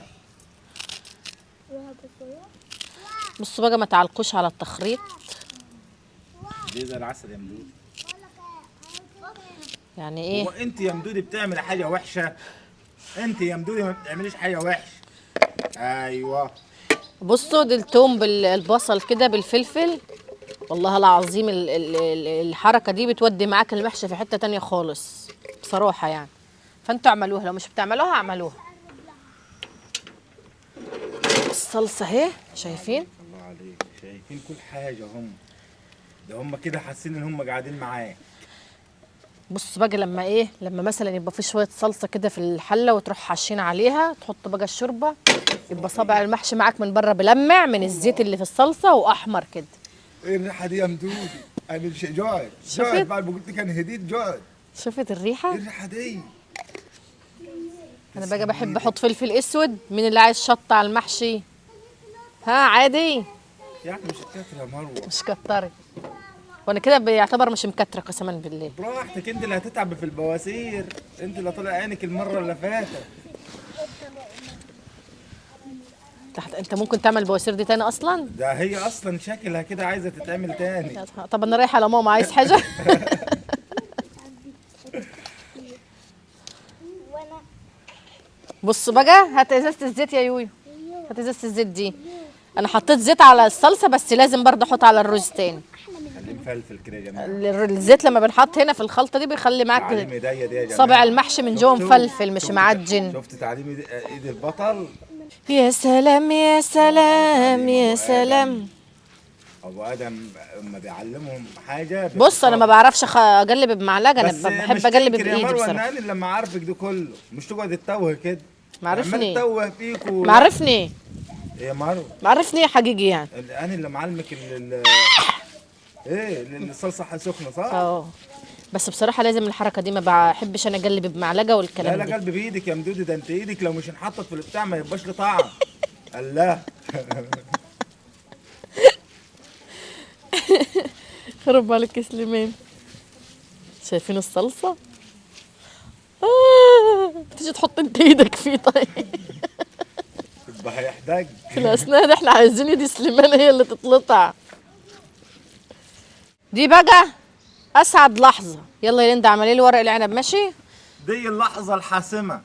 [SPEAKER 3] بصوا بقى ما تعلقوش على التخريط.
[SPEAKER 1] دي زي العسل يا مدودي.
[SPEAKER 3] يعني ايه؟
[SPEAKER 1] هو انت يا مدودي بتعمل حاجه وحشه؟ انت يا مدودي ما بتعمليش حاجه وحشه. ايوه.
[SPEAKER 3] بصوا دي التوم بالبصل كده بالفلفل. والله العظيم الحركه دي بتودي معاك المحشي في حته تانية خالص بصراحه يعني. فانتوا اعملوها، لو مش بتعملوها اعملوها. الصلصه اهي شايفين؟
[SPEAKER 1] الله عليك، شايفين كل حاجه هم. ده هم كده حاسين ان هم قاعدين معاه.
[SPEAKER 3] بص بقى لما مثلا يبقى في شويه صلصه كده في الحله وتروح حاشين عليها، تحط بقى الشوربه، يبقى صابع المحشي معاك من بره بلمع من الزيت اللي في الصلصه واحمر كده.
[SPEAKER 5] ايه الريحه دي يا مدودي؟ انا جوعت
[SPEAKER 3] شفت؟
[SPEAKER 5] بعد ما قلت كان هديت جوعت.
[SPEAKER 3] شفت الريحه؟
[SPEAKER 5] ايه الريحه دي؟
[SPEAKER 3] انا بقى بحب احط فلفل اسود. مين اللي عايز شطه على المحشي؟ عادي
[SPEAKER 5] يعني مش كتر يا مروه.
[SPEAKER 3] مش كتري. وانا كده بيعتبر مش مكتره قسما بالله.
[SPEAKER 1] براحتك، انت اللي هتتعب في البواسير، انت اللي طلع عينك المره اللي فاتت.
[SPEAKER 3] انت ممكن تعمل بواسير دي تاني اصلا؟
[SPEAKER 1] ده هي اصلا شكلها كده عايزه تتعمل تاني.
[SPEAKER 3] طب انا رايحه لماما، عايز حاجه؟
[SPEAKER 2] وانا
[SPEAKER 3] بص بقى هات ازازه الزيت يا يويو. هات ازازه الزيت دي. انا حطيت زيت على الصلصه بس لازم برضه احط على الرز تاني.
[SPEAKER 1] خليه مفلفل كده يا جماعه.
[SPEAKER 3] الزيت لما بنحط هنا في الخلطه دي بيخلي
[SPEAKER 1] تعليم
[SPEAKER 3] معاك
[SPEAKER 1] ايديا دي يا جماعه.
[SPEAKER 3] صابع المحشي من جوه
[SPEAKER 1] شفتوا؟
[SPEAKER 3] مفلفل مش
[SPEAKER 1] شفتوا؟
[SPEAKER 3] معجن.
[SPEAKER 1] شفت تعليم ايد البطل؟
[SPEAKER 3] يا سلام يا سلام يا سلام.
[SPEAKER 1] ابو ادم لما بيعلمهم حاجه
[SPEAKER 3] بص انا ما بعرفش اقلب بمعلقه،
[SPEAKER 1] بس
[SPEAKER 3] انا بحب
[SPEAKER 1] مش
[SPEAKER 3] اقلب
[SPEAKER 1] تنكر يا
[SPEAKER 3] بايدي
[SPEAKER 1] مروه
[SPEAKER 3] بصراحه.
[SPEAKER 1] ان انا لما عارفك ده كله مش تقعد تتوه كده.
[SPEAKER 3] معرفني.
[SPEAKER 1] عمال تتوه فيك
[SPEAKER 3] معرفني
[SPEAKER 1] يا مروه.
[SPEAKER 3] معرفني حقيقي يعني.
[SPEAKER 1] انا اللي معلمك ايه الصلصه سخنه صح؟
[SPEAKER 3] بس بصراحه لازم الحركه دي، ما بحبش انا اقلب بمعلقه والكلام
[SPEAKER 1] لا
[SPEAKER 3] ده.
[SPEAKER 1] قلب بايدك يا مدودي، ده انت ايدك لو مش انحطت في البتاع ما يبقاش له طعم. الله.
[SPEAKER 3] خرب عليك يا سليمان. شايفين الصلصه؟ تيجي تحط انت ايدك فيه طيب.
[SPEAKER 1] يبقى هيحتاج.
[SPEAKER 3] في الاسنان احنا عايزين ايد سليمان هي اللي تتلطع. دي بقى اسعد لحظه. يلا يا ليندا اعملي لي ورق العنب ماشي.
[SPEAKER 1] دي اللحظه الحاسمه،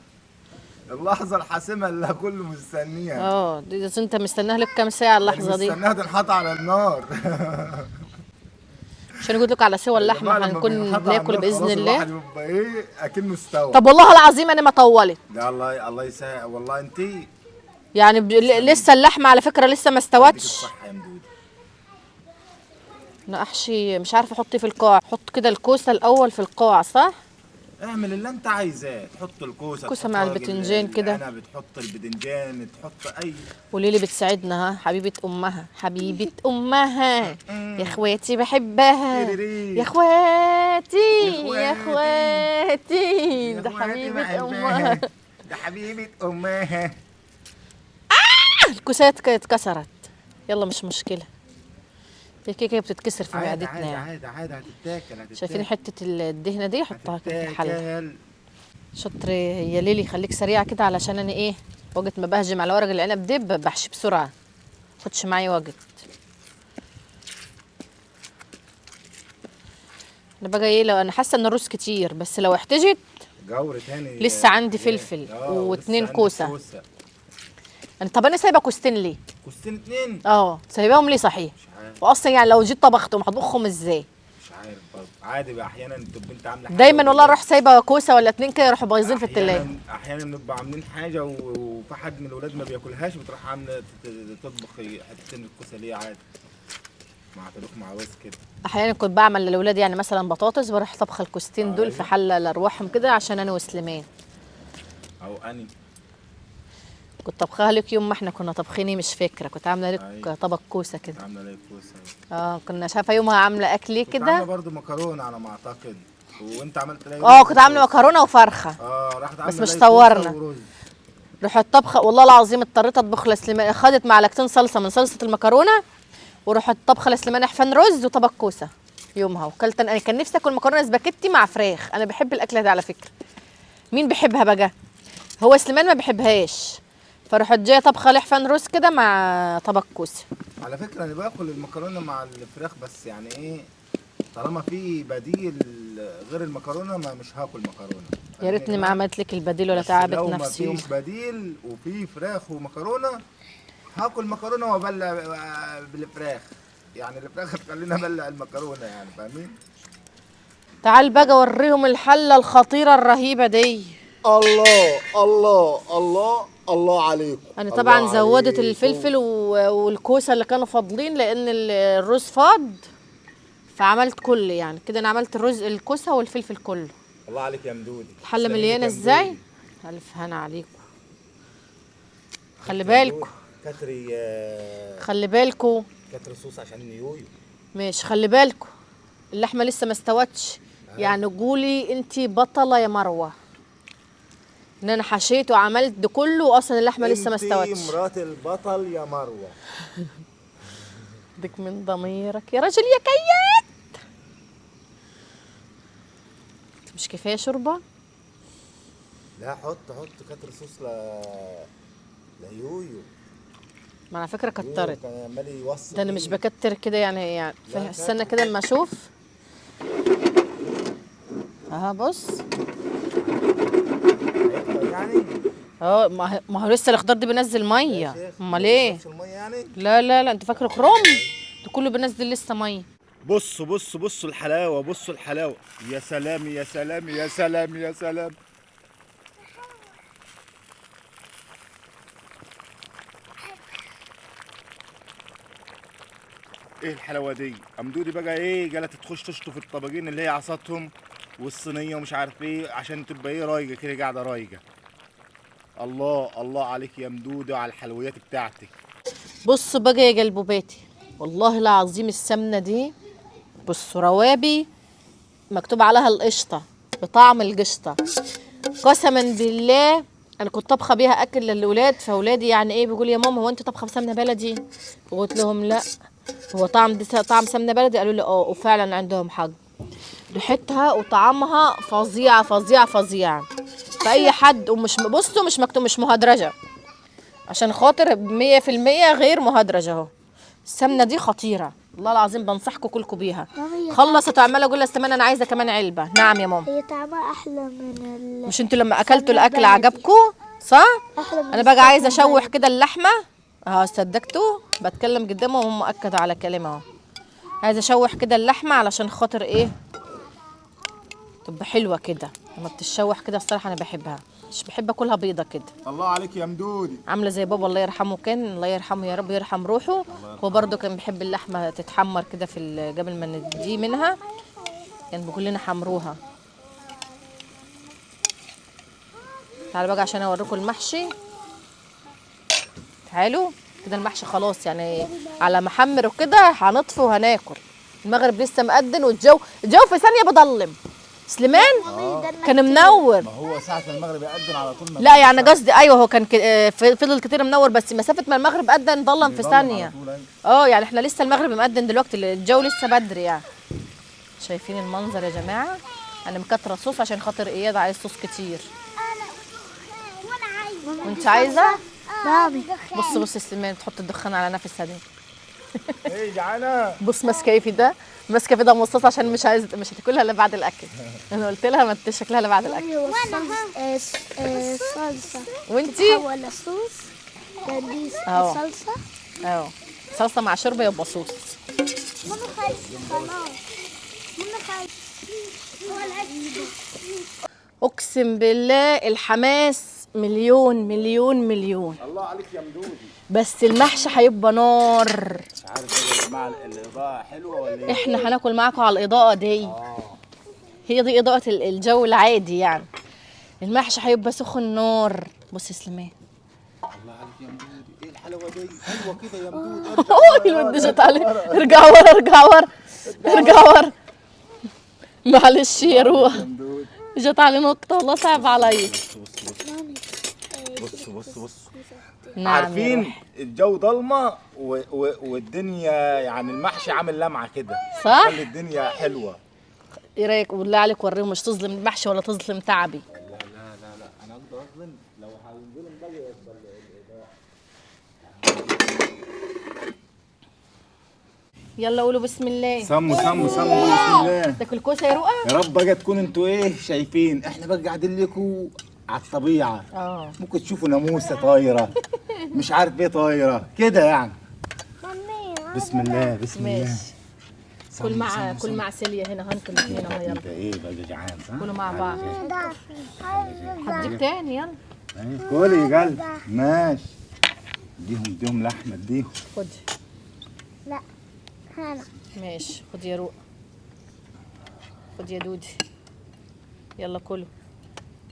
[SPEAKER 1] اللحظه الحاسمه اللي كله مستنيها.
[SPEAKER 3] دي انت مستناها لك كام ساعه اللحظه دي؟
[SPEAKER 1] مستناها تنحط على النار.
[SPEAKER 3] عشان اقول لك على سوى اللحمه
[SPEAKER 1] لما
[SPEAKER 3] هنكون
[SPEAKER 1] بينحط على
[SPEAKER 3] بناكل
[SPEAKER 1] النار
[SPEAKER 3] باذن
[SPEAKER 1] خلاص
[SPEAKER 3] الله.
[SPEAKER 1] الواحد يبقى ايه اكنه استوى.
[SPEAKER 3] طب والله العظيم انا ما طولت.
[SPEAKER 1] لا الله يسهل والله انت.
[SPEAKER 3] يعني لسه اللحمه على فكره لسه ما استوتش.
[SPEAKER 1] الصحه يا مدودي.
[SPEAKER 3] انا احشي مش عارفه احط في القاع. حط كده الكوسه الاول في القاع صح؟
[SPEAKER 1] اعمل اللي انت عايزاه، تحط الكوسه
[SPEAKER 3] كوسة مع البتنجان كده.
[SPEAKER 1] انا بتحط البتنجان، تحط اي.
[SPEAKER 3] قولي لي بتساعدنا حبيبه امها، حبيبه امها يا اخواتي بحبها يا اخواتي يا اخواتي ده حبيبه امها.
[SPEAKER 1] ده حبيبه امها.
[SPEAKER 3] الكوسات كانت اتكسرت. يلا مش مشكله. في كيكه بتتكسر في
[SPEAKER 1] عادي
[SPEAKER 3] معدتنا يعني.
[SPEAKER 1] عادي هتتاكل.
[SPEAKER 3] شايفين حته الدهنه دي؟ حطها كده في الحله.
[SPEAKER 1] هتتاكل.
[SPEAKER 3] شطر يا ليلي، خليك سريعه كده علشان انا ايه وقت ما بهجم على ورق العنب دي بحشي بسرعه، خدش معايا وقت. انا بقى ايه، لو انا حاسه ان الرز كتير بس لو احتجت
[SPEAKER 1] جور تاني
[SPEAKER 3] لسه عندي فلفل واتنين كوسه. طب انا سايبه كوستين ليه؟
[SPEAKER 1] كوستين 2.
[SPEAKER 3] سايباهم ليه صحيح؟
[SPEAKER 1] مش عارف.
[SPEAKER 3] واصلا يعني لو جيت طبختهم هطبخهم ازاي؟
[SPEAKER 1] مش عارف برضه. عادي بقى احيانا تبقى انت عامله حاجه
[SPEAKER 3] دايما والله اروح سايبه كوسه ولا 2 كده يروحوا بايظين في التلاجه.
[SPEAKER 1] احيانا بنبقى عاملين حاجه وفي حد من الاولاد ما بياكلهاش، بتروح عامله تطبخ حتتين الكوسه ليه عادي مع طبخ مع رز كده.
[SPEAKER 3] احيانا كنت بعمل للاولاد يعني مثلا بطاطس، بروح طبخه الكوستين دول في حله لارواحهم كده عشان انا وسليمان.
[SPEAKER 1] او اني
[SPEAKER 3] كنت طبخها لك يوم ما احنا كنا طبخيني مش فاكره، كنت عامله لك طبق كوسه كده.
[SPEAKER 1] عامله ليه كوسه؟
[SPEAKER 3] كنا شايفه يومها عامله اكلي
[SPEAKER 1] كنت عامله
[SPEAKER 3] كده.
[SPEAKER 1] برضه مكرونه على ما اعتقد، وانت عملت ليه؟
[SPEAKER 3] كنت عامله مكرونه وفرخه.
[SPEAKER 1] راحت عامله
[SPEAKER 3] بس مش
[SPEAKER 1] ليه
[SPEAKER 3] صورنا.
[SPEAKER 1] كوسة ورز.
[SPEAKER 3] رحت طبخه والله العظيم، اضطريت اطبخ لسليمان، خدت معلقتين صلصه من صلصه المكرونه ورحت طبخه لسليمان احفان رز وطبق كوسه يومها. وكلت انا كان نفسي اكل مكرونه سباكيتي مع فراخ، انا بحب الاكله دي على فكره. مين بيحبها بقى؟ هو سليمان ما بيحبهاش، فرحت جايه طبخه لحفان رز كده مع طبق كوسه.
[SPEAKER 1] على فكره انا باكل المكرونه مع الفراخ، بس يعني ايه، طالما في بديل غير المكرونه ما مش هاكل مكرونه.
[SPEAKER 3] يا ريتني ما عملت لك البديل ولا تعبت نفسي
[SPEAKER 1] لو
[SPEAKER 3] يوم.
[SPEAKER 1] ما فيش بديل وفي فراخ ومكرونه هاكل مكرونه وابلع بالفراخ، يعني الفراخ تخليني ابلع المكرونه يعني، فاهمين؟
[SPEAKER 3] تعال بقى اوريهم الحله الخطيره الرهيبه دي.
[SPEAKER 6] الله الله الله الله عليكم.
[SPEAKER 3] انا طبعا
[SPEAKER 6] الله
[SPEAKER 3] زودت
[SPEAKER 6] عليكم.
[SPEAKER 3] الفلفل والكوسه اللي كانوا فاضلين لان الرز فاض، فعملت كل يعني كده. انا عملت الرز الكوسه والفلفل كله.
[SPEAKER 1] الله عليك يا مدودي.
[SPEAKER 3] الحله مليانه ازاي؟ الف هنا عليكم. خلي بالكم
[SPEAKER 1] كتري
[SPEAKER 3] خلي بالكم
[SPEAKER 1] كتري صوص عشان نيويو.
[SPEAKER 3] ماشي، خلي بالكم اللحمه لسه ما استوتش. يعني قولي انت بطله يا مروه ان انا حشيت وعملت ده كله واصلا اللحمه لسه ما استوتش.
[SPEAKER 1] انتي مرات البطل يا مروه.
[SPEAKER 3] دك من ضميرك يا رجل يا كيات. مش كفايه شوربه؟
[SPEAKER 1] لا حط كتر صوص ليويو.
[SPEAKER 3] ما على فكره
[SPEAKER 1] يويو
[SPEAKER 3] كترت
[SPEAKER 1] كان عمال يوصل.
[SPEAKER 3] ده. انا مش بكتر كده يعني استنى كده اما اشوف. بص
[SPEAKER 1] يعني
[SPEAKER 3] ما هو لسه الخضار ده بينزل ميه. امال ايه؟
[SPEAKER 1] الميه يعني؟
[SPEAKER 3] لا انت فاكره خروم؟ ده كله بينزل لسه ميه.
[SPEAKER 1] بصوا الحلاوه، بصوا الحلاوه. يا سلام يا سلام يا سلام يا سلام. ايه الحلاوه دي؟ امدودي بقى ايه جالت تخش تشطف الطبقين اللي هي عصاتهم والصينيه ومش عارف ايه عشان تبقى ايه رايقه كده، قاعده رايقه. الله عليك يا مدودة وعلى الحلويات بتاعتك.
[SPEAKER 3] بصوا بقى يا جلبوباتي، والله العظيم السمنه دي بصوا روابي مكتوب عليها القشطه بطعم القشطه. قسما بالله انا كنت طبخه بيها اكل للاولاد، فاولادي يعني ايه بيقول يا ماما هو انت طبخه بسمنه بلدي؟ قلت لهم لا، هو طعم سمنه بلدي؟ قالوا لي وفعلا عندهم حق. ريحتها وطعمها فظيعه. فاي حد ومش بصوا مش مكتوب مش مهدرجه، عشان خاطر 100% غير مهدرجه اهو. السمنه دي خطيره والله العظيم، بنصحكم كلكم بيها. خلصت وعماله اقول لها انا عايزه كمان علبه. نعم يا ماما.
[SPEAKER 2] هي طعمها احلى من
[SPEAKER 3] مش انتوا لما اكلتوا الاكل عجبكم صح؟ انا بقى عايزه اشوح كده اللحمه صدقتوا بتكلم قدامهم وهم اكدوا على كلامه اهو. عايزه اشوح كده اللحمه علشان خاطر ايه تبقى حلوه كده. لما بتتشوح كده الصراحه انا بحبها، مش بحب اكلها بيضه كده.
[SPEAKER 1] الله عليك يا مدودي.
[SPEAKER 3] عامله زي بابا الله يرحمه، كان الله يرحمه يا رب يرحم روحه. هو برده كان بيحب اللحمه تتحمر كده في قبل ما ندي منها، كان بيقول لنا حمروها. تعالوا بقى عشان اوريكم المحشي. تعالوا كده المحشي خلاص يعني على محمر وكده هنطفي وهناكل. المغرب لسه مأذن والجو في ثانيه بضلم. سليمان
[SPEAKER 2] ده
[SPEAKER 3] كان منور.
[SPEAKER 1] ما هو ساعة المغرب يأذن على طول ما
[SPEAKER 3] لا يعني قصدي ايوه هو كان فضل كتير منور، بس مسافه ما المغرب اذن ضلم في
[SPEAKER 1] بيضلم على
[SPEAKER 3] ثانيه.
[SPEAKER 1] طول، أيوة.
[SPEAKER 3] يعني احنا لسه المغرب مأذن دلوقتي، الجو لسه بدري يعني. شايفين المنظر يا جماعه؟ انا مكتره صوص عشان خاطر اياد عايز صوص كتير.
[SPEAKER 2] وانا عايزه.
[SPEAKER 3] وانت عايزه؟
[SPEAKER 2] بابي
[SPEAKER 3] بص يا سليمان بتحط الدخان على نفسها دي.
[SPEAKER 1] ايه جعانة؟
[SPEAKER 3] بص ماسكه ايه في ده؟ ماسكه في ده مصاص عشان مش هتاكلها الا بعد الاكل. انا قلت لها ما تشكلها الا بعد الاكل.
[SPEAKER 2] وانا صلصه
[SPEAKER 3] وانتي؟
[SPEAKER 2] ولا صوص دي
[SPEAKER 3] أهو.
[SPEAKER 2] صلصه.
[SPEAKER 3] صلصه مع شوربه يبقى صوص.
[SPEAKER 2] ماما خايفه خلاص. ماما خايفه.
[SPEAKER 3] اقسم بالله الحماس مليون مليون مليون.
[SPEAKER 1] الله عليك يا مدودي.
[SPEAKER 3] بس المحشي هيبقى نار.
[SPEAKER 1] مش عارف يا جماعة الإضاءة حلوة ولا إيه؟
[SPEAKER 3] احنا هناكل معاكم على الاضاءه دي. هي دي اضاءه الجو العادي يعني. المحشي هيبقى سخن نار. بص يا سليمان.
[SPEAKER 1] الله عليك يا مدودي، إيه الحلاوة دي؟ حلوة كده يا مدودي.
[SPEAKER 3] الود جت عليه. ارجع ورا. معلش يا روح. جت علي نقطه والله صعب عليا.
[SPEAKER 1] بص.
[SPEAKER 3] نعم يا
[SPEAKER 1] عارفين
[SPEAKER 3] روح.
[SPEAKER 1] الجو ضلمة والدنيا يعني المحشي عامل لمعة كده.
[SPEAKER 3] صح؟
[SPEAKER 1] خلي الدنيا حلوة.
[SPEAKER 3] ايه رايك بالله عليك وريهم مش تظلم المحشي ولا تظلم تعبي.
[SPEAKER 1] لا أنا أقدر أظلم لو هنظلم بقى يفضل الإضاءة.
[SPEAKER 3] يلا قولوا بسم الله.
[SPEAKER 1] سموا بسم الله.
[SPEAKER 3] تاكل كوسه يا رؤى؟
[SPEAKER 1] يا رب بقى تكون انتوا ايه شايفين، احنا بقى قاعدين لكم على الطبيعة. ممكن تشوفوا ناموسة طايرة مش عارف ايه طايرة كده يعني. بسم الله
[SPEAKER 3] ماشي. كل مع سيليا هنا هنكل الاثنين اهو. يلا
[SPEAKER 1] انت ايه بقى جعان صح؟
[SPEAKER 3] كلوا مع بعض. هديك تاني يلا.
[SPEAKER 1] كلي يا قلبي ماشي. اديهم لحمة اديهم.
[SPEAKER 3] خد.
[SPEAKER 2] لا هنا.
[SPEAKER 3] ماشي خد يا رؤى. خد يا دودي. يلا كلوا.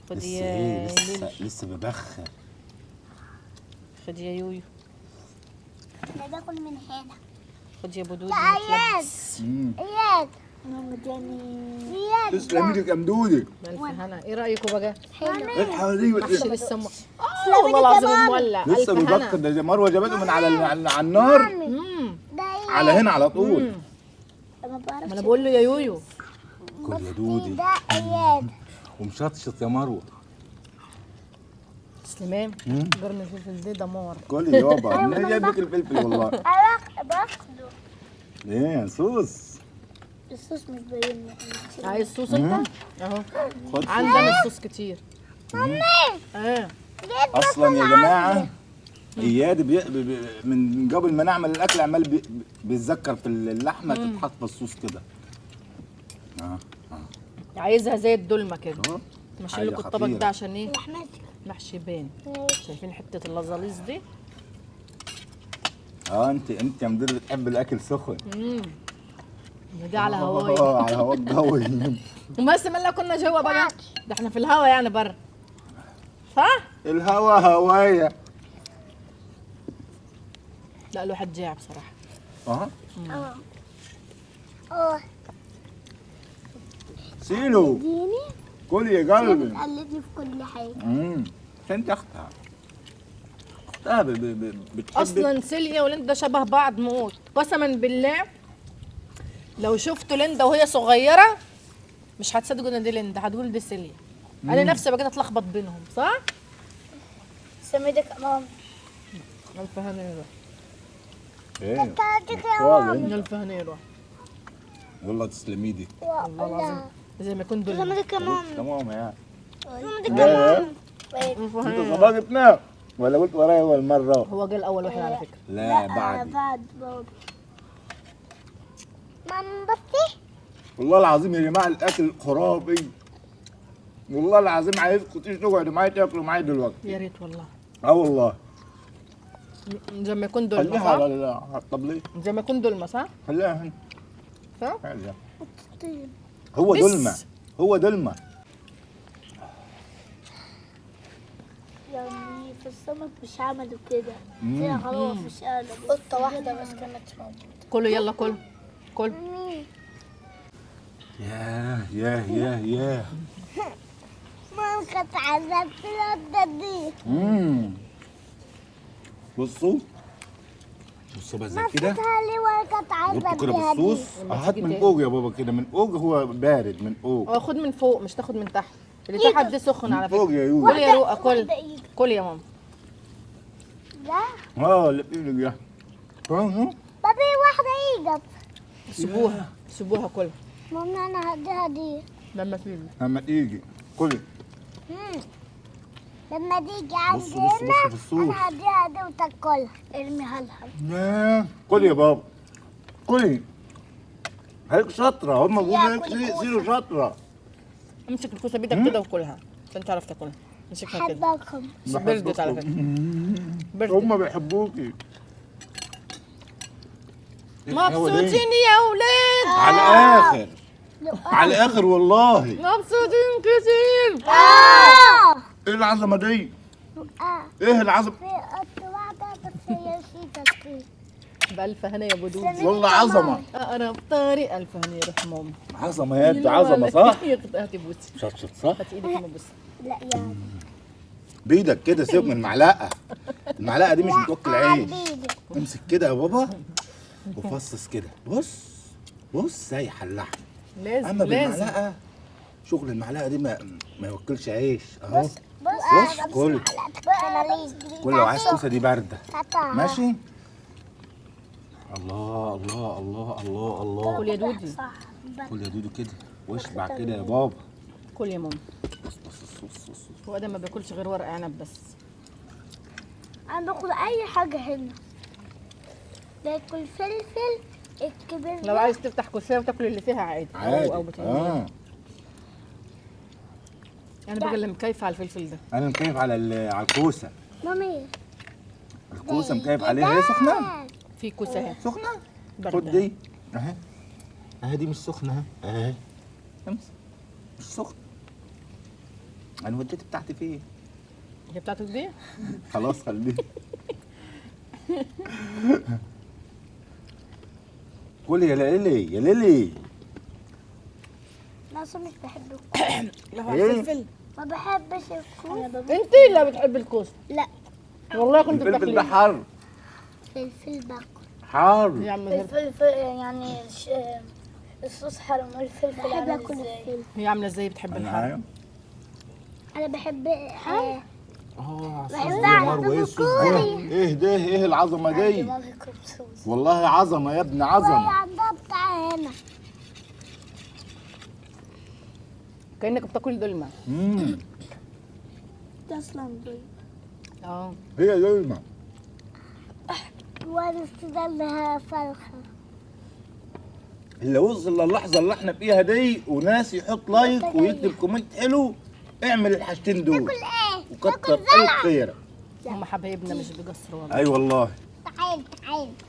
[SPEAKER 3] خد يا لولو.
[SPEAKER 1] لسه ببخر.
[SPEAKER 3] خد يا يويو.
[SPEAKER 2] انا باكل من هنا.
[SPEAKER 3] خد يا بودودي.
[SPEAKER 2] لا اياد. اياد. ماما جاني. اياد.
[SPEAKER 1] تسلم ايدك يا مدودي.
[SPEAKER 3] بألف هنا. ايه رايكم بقى؟
[SPEAKER 2] حلو.
[SPEAKER 1] الحق دي
[SPEAKER 3] محشي لسه والله العظيم مولع.
[SPEAKER 1] لسه
[SPEAKER 3] ألف هنا.
[SPEAKER 1] ببخر. ده مروه جابته من على النار
[SPEAKER 2] ده اياد.
[SPEAKER 1] على هنا على طول.
[SPEAKER 2] ما
[SPEAKER 3] ما انا
[SPEAKER 2] بعرفش.
[SPEAKER 3] بقول له يا يويو.
[SPEAKER 1] كل يا دودي
[SPEAKER 2] ده اياد.
[SPEAKER 1] ومشطشط يا مروه.
[SPEAKER 3] سليمان قرن الفلفل ده دمار.
[SPEAKER 1] كل يابا انا جايب لك الفلفل والله.
[SPEAKER 2] باخده.
[SPEAKER 1] ايه صوص.
[SPEAKER 2] الصوص مش باين.
[SPEAKER 3] عايز صوص انت؟ اهو
[SPEAKER 1] خد
[SPEAKER 3] عندنا الصوص كتير. ايه
[SPEAKER 1] اصلا يا جماعه اياد من قبل ما نعمل الاكل عمال بيتذكر في اللحمه تتحط في الصوص كده.
[SPEAKER 3] عايزها زي الدلمه كده. ماشي
[SPEAKER 1] حاجة
[SPEAKER 3] لكم الطبق
[SPEAKER 1] خطيرة.
[SPEAKER 3] ده عشان ايه؟
[SPEAKER 2] لحمتي.
[SPEAKER 3] محشي بان. شايفين حته اللزاليز دي؟
[SPEAKER 1] انت يا مدير بتحب الاكل سخن.
[SPEAKER 3] دي على هواي.
[SPEAKER 1] على هواك قوي.
[SPEAKER 3] وبس مالنا كنا جوا بقى. ده احنا في الهوا يعني بره. صح؟
[SPEAKER 1] الهوا هوايه.
[SPEAKER 3] لا الواحد جاع بصراحه.
[SPEAKER 1] سيلو
[SPEAKER 2] اديني.
[SPEAKER 1] كل يا قلبي.
[SPEAKER 2] بتقلدني في كل حاجه.
[SPEAKER 1] انت اختها بتحب
[SPEAKER 3] اصلا سيليا وليندا شبه بعض موت قسما بالله. لو شفتوا ليندا وهي صغيره مش هتصدقوا ان دي ليندا، هتقولوا دي سيليا. انا نفسي بقيت اتلخبط بينهم صح؟
[SPEAKER 2] سميدك ماما.
[SPEAKER 3] الف هنيرة.
[SPEAKER 1] ايه
[SPEAKER 3] الف هنيرة.
[SPEAKER 1] والله تسلمي دي.
[SPEAKER 3] والله العظيم زي ما يكون دول.
[SPEAKER 2] سميدك ماما.
[SPEAKER 1] تمام يا
[SPEAKER 2] سميدك ماما.
[SPEAKER 3] الف
[SPEAKER 1] انت
[SPEAKER 3] هنيرة.
[SPEAKER 1] صداقتنا ولا قلت ورايا اول مره؟
[SPEAKER 3] هو جه الاول واحد على فكره.
[SPEAKER 1] لا بعد
[SPEAKER 2] بعد بابا. ماما بصي.
[SPEAKER 1] والله العظيم يا جماعه الاكل خرافي. والله العظيم عايزكم تقعدوا معايا تاكلوا معايا دلوقتي.
[SPEAKER 3] يا ريت والله.
[SPEAKER 1] والله
[SPEAKER 3] زي ما يكون دولمة
[SPEAKER 1] خليها
[SPEAKER 3] صح؟
[SPEAKER 1] على الطبليه.
[SPEAKER 3] زي ما يكون دولمة صح؟
[SPEAKER 1] خليها هنا.
[SPEAKER 3] صح؟
[SPEAKER 1] خليها.
[SPEAKER 2] طيب.
[SPEAKER 1] هو
[SPEAKER 3] بس.
[SPEAKER 1] دلمه.
[SPEAKER 2] يعني في السمك مش عملوا كده. فيها خلاص مش قالوا. قطة واحدة بس كانت موجودة.
[SPEAKER 3] كله يلا كله. كل
[SPEAKER 1] ياه
[SPEAKER 2] ما كنت عذبت الوردة دي.
[SPEAKER 1] بصوا بقى زي
[SPEAKER 2] ما
[SPEAKER 1] كده.
[SPEAKER 2] فتها لي ولا كنت
[SPEAKER 1] حطوا
[SPEAKER 2] عذبت
[SPEAKER 1] كده
[SPEAKER 2] بيها دي.
[SPEAKER 1] بالصوص. هات من فوق يا بابا كده، من فوق، هو بارد من فوق.
[SPEAKER 3] اه خد من فوق مش تاخد من تحت، اللي تحت دي سخن على
[SPEAKER 1] من فوق
[SPEAKER 3] فكره.
[SPEAKER 1] يا يويا.
[SPEAKER 3] كل يا رؤى كل
[SPEAKER 2] واحدة إيد.
[SPEAKER 3] كل يا ماما.
[SPEAKER 2] لا
[SPEAKER 1] اللي بايدك ده.
[SPEAKER 2] بابي واحدة إيجت.
[SPEAKER 3] سيبوها كلها
[SPEAKER 2] ماما أنا هديها دي.
[SPEAKER 3] لما تيجي.
[SPEAKER 1] لما تيجي كل.
[SPEAKER 2] لما تيجي عندي
[SPEAKER 1] بص بص
[SPEAKER 2] هنا
[SPEAKER 1] بص في الصوص.
[SPEAKER 2] أنا هديها دي وتاكلها. ارميها لها.
[SPEAKER 1] كل يا بابا كلي. هيك شاطرة، هم بيقولوا هيك
[SPEAKER 2] كلي كوسة.
[SPEAKER 1] سيروا شاطرة.
[SPEAKER 3] امسك الكوسه بايدك كده وكلها عشان تعرف تاكلها. امسكها كده.
[SPEAKER 2] حبكم.
[SPEAKER 3] بس بردت على فكره. بردت.
[SPEAKER 1] هم بيحبوكي.
[SPEAKER 3] مبسوطين يا اولاد.
[SPEAKER 1] على الآخر على الآخر والله.
[SPEAKER 3] مبسوطين كتير.
[SPEAKER 1] ايه العظمة دي؟
[SPEAKER 2] آه.
[SPEAKER 1] ايه العظمة؟
[SPEAKER 2] في قط واحدة بس هي شيكة فيه.
[SPEAKER 3] بألف هنا يا ابو دود.
[SPEAKER 1] والله عظمة.
[SPEAKER 3] انا بطارق ألف هنا يا روح ماما.
[SPEAKER 1] عظمة يا ابني، عظمة صح؟
[SPEAKER 3] هاتي بوسي.
[SPEAKER 1] شطشط صح؟
[SPEAKER 3] هات ايدك هنا بوسي.
[SPEAKER 2] لا يا
[SPEAKER 1] بإيدك كده، سيبك من المعلقة. المعلقة دي مش بتوكل عيش.
[SPEAKER 2] حبيبي.
[SPEAKER 1] امسك كده يا بابا وفصص كده. بص زي اللحم.
[SPEAKER 3] لازم
[SPEAKER 1] اما
[SPEAKER 3] لازم.
[SPEAKER 1] بالمعلقة شغل المعلقة دي ما يوكلش عيش اهو.
[SPEAKER 2] بص
[SPEAKER 1] كل كل لو عايز كوسة دي باردة. ماشي. الله الله الله الله الله.
[SPEAKER 3] كل يا دودي.
[SPEAKER 1] كل يا دودو كده واشبع كده يا بابا.
[SPEAKER 3] كل يا ماما.
[SPEAKER 1] بص.
[SPEAKER 3] هو ده ما بياكلش غير ورق عنب بس.
[SPEAKER 2] انا باكل اي حاجة هنا. باكل فلفل الكبير.
[SPEAKER 3] لو عايز تفتح كوسه وتاكل اللي فيها عادي.
[SPEAKER 1] عادي.
[SPEAKER 3] او بتنجان. انا بقى اللي مكيفه على الفلفل ده.
[SPEAKER 1] انا مكيف على الكوسة.
[SPEAKER 2] مامي
[SPEAKER 1] الكوسة مكيف عليها. هي سخنة.
[SPEAKER 3] في كوسه اهي.
[SPEAKER 1] سخنة. خد
[SPEAKER 3] باردة.
[SPEAKER 1] دي اهي دي مش سخنة اهي. امسك. مش سخنة. انا وديت بتاعتي فين؟
[SPEAKER 3] هي بتاعتك دي؟
[SPEAKER 1] خلاص خليه. قول يا ليلي يا ليلي.
[SPEAKER 2] انا اصلا مش بحب الكوسة.
[SPEAKER 3] لا هو الفلفل.
[SPEAKER 2] ما بحبش الكوسة.
[SPEAKER 3] انت اللي بتحب الكوسه.
[SPEAKER 2] لا
[SPEAKER 3] والله كنت
[SPEAKER 1] الفلفل ده
[SPEAKER 3] بتاكلي.
[SPEAKER 1] حار
[SPEAKER 2] فلفل باكل.
[SPEAKER 1] حار.
[SPEAKER 3] يا عم زهر.
[SPEAKER 7] الفلفل يعني الصوص حلو. الفلفل
[SPEAKER 2] بحب
[SPEAKER 7] عامل
[SPEAKER 2] اكل
[SPEAKER 7] ازاي؟
[SPEAKER 2] الفلفل.
[SPEAKER 3] هي عامله ازاي بتحب
[SPEAKER 1] انا
[SPEAKER 3] الحار؟
[SPEAKER 1] عارف.
[SPEAKER 2] انا بحب
[SPEAKER 1] صوص دي يا مروه. ايه الصوص ده؟ ايه ده؟ ايه العظمه دي؟
[SPEAKER 7] ما بيكون صوص.
[SPEAKER 1] والله عظمه يا ابني،
[SPEAKER 2] وهي
[SPEAKER 1] عظمه.
[SPEAKER 2] عندها بتاع هنا.
[SPEAKER 3] كانك بتاكل دولمه.
[SPEAKER 2] ده اصلا دول.
[SPEAKER 3] اه
[SPEAKER 1] هي دولمه.
[SPEAKER 2] وانا استدلها فرخة.
[SPEAKER 1] اللي وصل للحظه اللي احنا فيها دي وناس يحط لايك ويكتب كومنت حلو، اعمل الحاجتين دول
[SPEAKER 2] تاكل ايه؟
[SPEAKER 1] وكتر الف خيرك.
[SPEAKER 3] هم حبايبنا مش بيقصروا والله.
[SPEAKER 1] اي والله.
[SPEAKER 2] تعال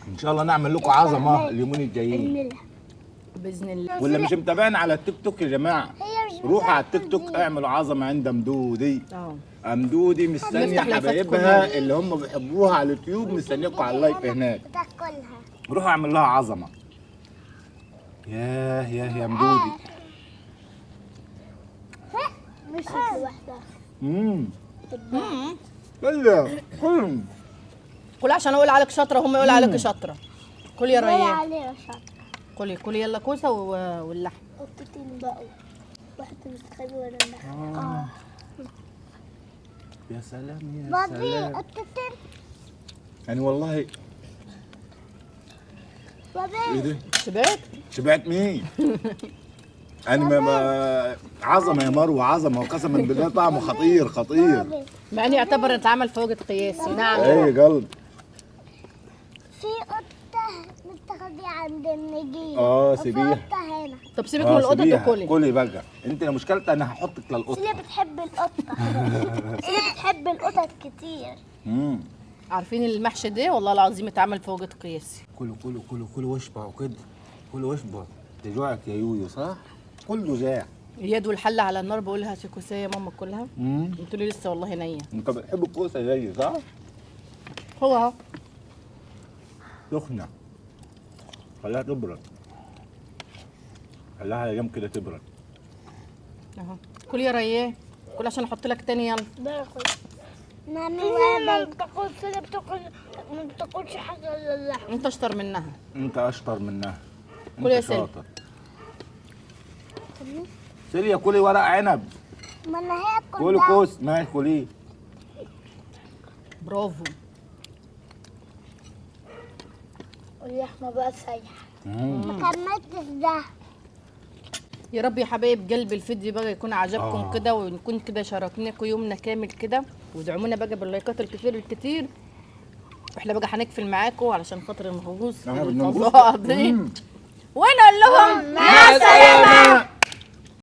[SPEAKER 1] ان شاء الله نعمل لكم عظمه اليومين الجايين.
[SPEAKER 2] اعملها.
[SPEAKER 3] باذن الله.
[SPEAKER 1] واللي مش متابعنا على التيك توك يا جماعه،
[SPEAKER 2] هي مش
[SPEAKER 1] روحوا على التيك توك اعملوا عظمه عند مدودي.
[SPEAKER 3] اه
[SPEAKER 1] مدودي مستنيه
[SPEAKER 3] نفتح لايفات
[SPEAKER 1] حبايبها اللي هم بيحبوها على اليوتيوب، مستنيكم على اللايك هناك.
[SPEAKER 2] بتاكلها.
[SPEAKER 1] روحوا اعمل لها عظمه. ياه يا مدودي.
[SPEAKER 2] مش لوحدها.
[SPEAKER 1] كل
[SPEAKER 3] كل عشان اقول عليك شاطره وهم يقولوا عليك شاطره. كل يا
[SPEAKER 2] هي
[SPEAKER 3] ريان.
[SPEAKER 2] عليها شاطر.
[SPEAKER 3] كل يلا كوسه واللحم.
[SPEAKER 7] قطتين بقوا. واحدة مستخبي ورا النحل.
[SPEAKER 1] يا سلام يا
[SPEAKER 2] بابي
[SPEAKER 1] سلام.
[SPEAKER 2] قطتين.
[SPEAKER 1] يعني والله ايه
[SPEAKER 2] بابي
[SPEAKER 1] ده؟
[SPEAKER 3] شبعت؟
[SPEAKER 1] شبعت مين؟ انا ما عظمه يا مروه، عظمه وقسما بالله طعمه خطير خطير.
[SPEAKER 2] بابي
[SPEAKER 3] مع اني يعتبر اتعمل فوق قياسي. نعم.
[SPEAKER 1] ايه قلب.
[SPEAKER 2] في قطة متخذي عند النجيل.
[SPEAKER 1] سيبيها.
[SPEAKER 2] وفي قطة هنا.
[SPEAKER 3] طب سيبك من القطط
[SPEAKER 1] سيبيها.
[SPEAKER 3] وكلي.
[SPEAKER 1] كلي بقى انت، لو مشكلتها انا هحطك للقطه.
[SPEAKER 2] سيلي بتحب القطة. سيلي بتحب القطط كتير.
[SPEAKER 3] عارفين المحشي ده والله العظيم اتعمل فوق قياسي.
[SPEAKER 1] كلوا واشبعوا كده. كلوا واشبعوا. تجوعك يا يويو صح؟ كله جاع.
[SPEAKER 3] اليد والحله على النار بقول لها كوسه يا ماما كلها. قلت له لسه والله نيه.
[SPEAKER 1] انت بتحب الكوسه زيي صح؟
[SPEAKER 3] هو اهو.
[SPEAKER 1] سخنه. خليها تبرد. خليها ايام كده تبرد.
[SPEAKER 3] اهو كل يا ريان، كل عشان احط لك تاني. يلا
[SPEAKER 7] باكل.
[SPEAKER 2] نعمل
[SPEAKER 7] ما
[SPEAKER 2] لبن.
[SPEAKER 7] بتاكلش ما بتاكلش حاجه الا اللحم.
[SPEAKER 3] انت اشطر منها.
[SPEAKER 1] انت اشطر منها.
[SPEAKER 3] كل يا
[SPEAKER 1] انت
[SPEAKER 3] سيدي.
[SPEAKER 1] شاطر. سيليا كلي ورق عنب.
[SPEAKER 2] ما انا هاكل
[SPEAKER 1] كلي
[SPEAKER 2] ده.
[SPEAKER 1] كوس، ماشي كليه.
[SPEAKER 3] برافو.
[SPEAKER 7] واللحمه بقى سايحه.
[SPEAKER 2] ما كملتش ده.
[SPEAKER 3] يا رب يا حبايب قلبي الفيديو بقى يكون عجبكم كده، ونكون كده شاركناكم يومنا كامل كده، وادعمونا بقى باللايكات الكتير. واحنا بقى هنقفل معاكم علشان خاطر النغوص
[SPEAKER 1] احنا بنغوص.
[SPEAKER 3] ونقول لهم مع السلامه.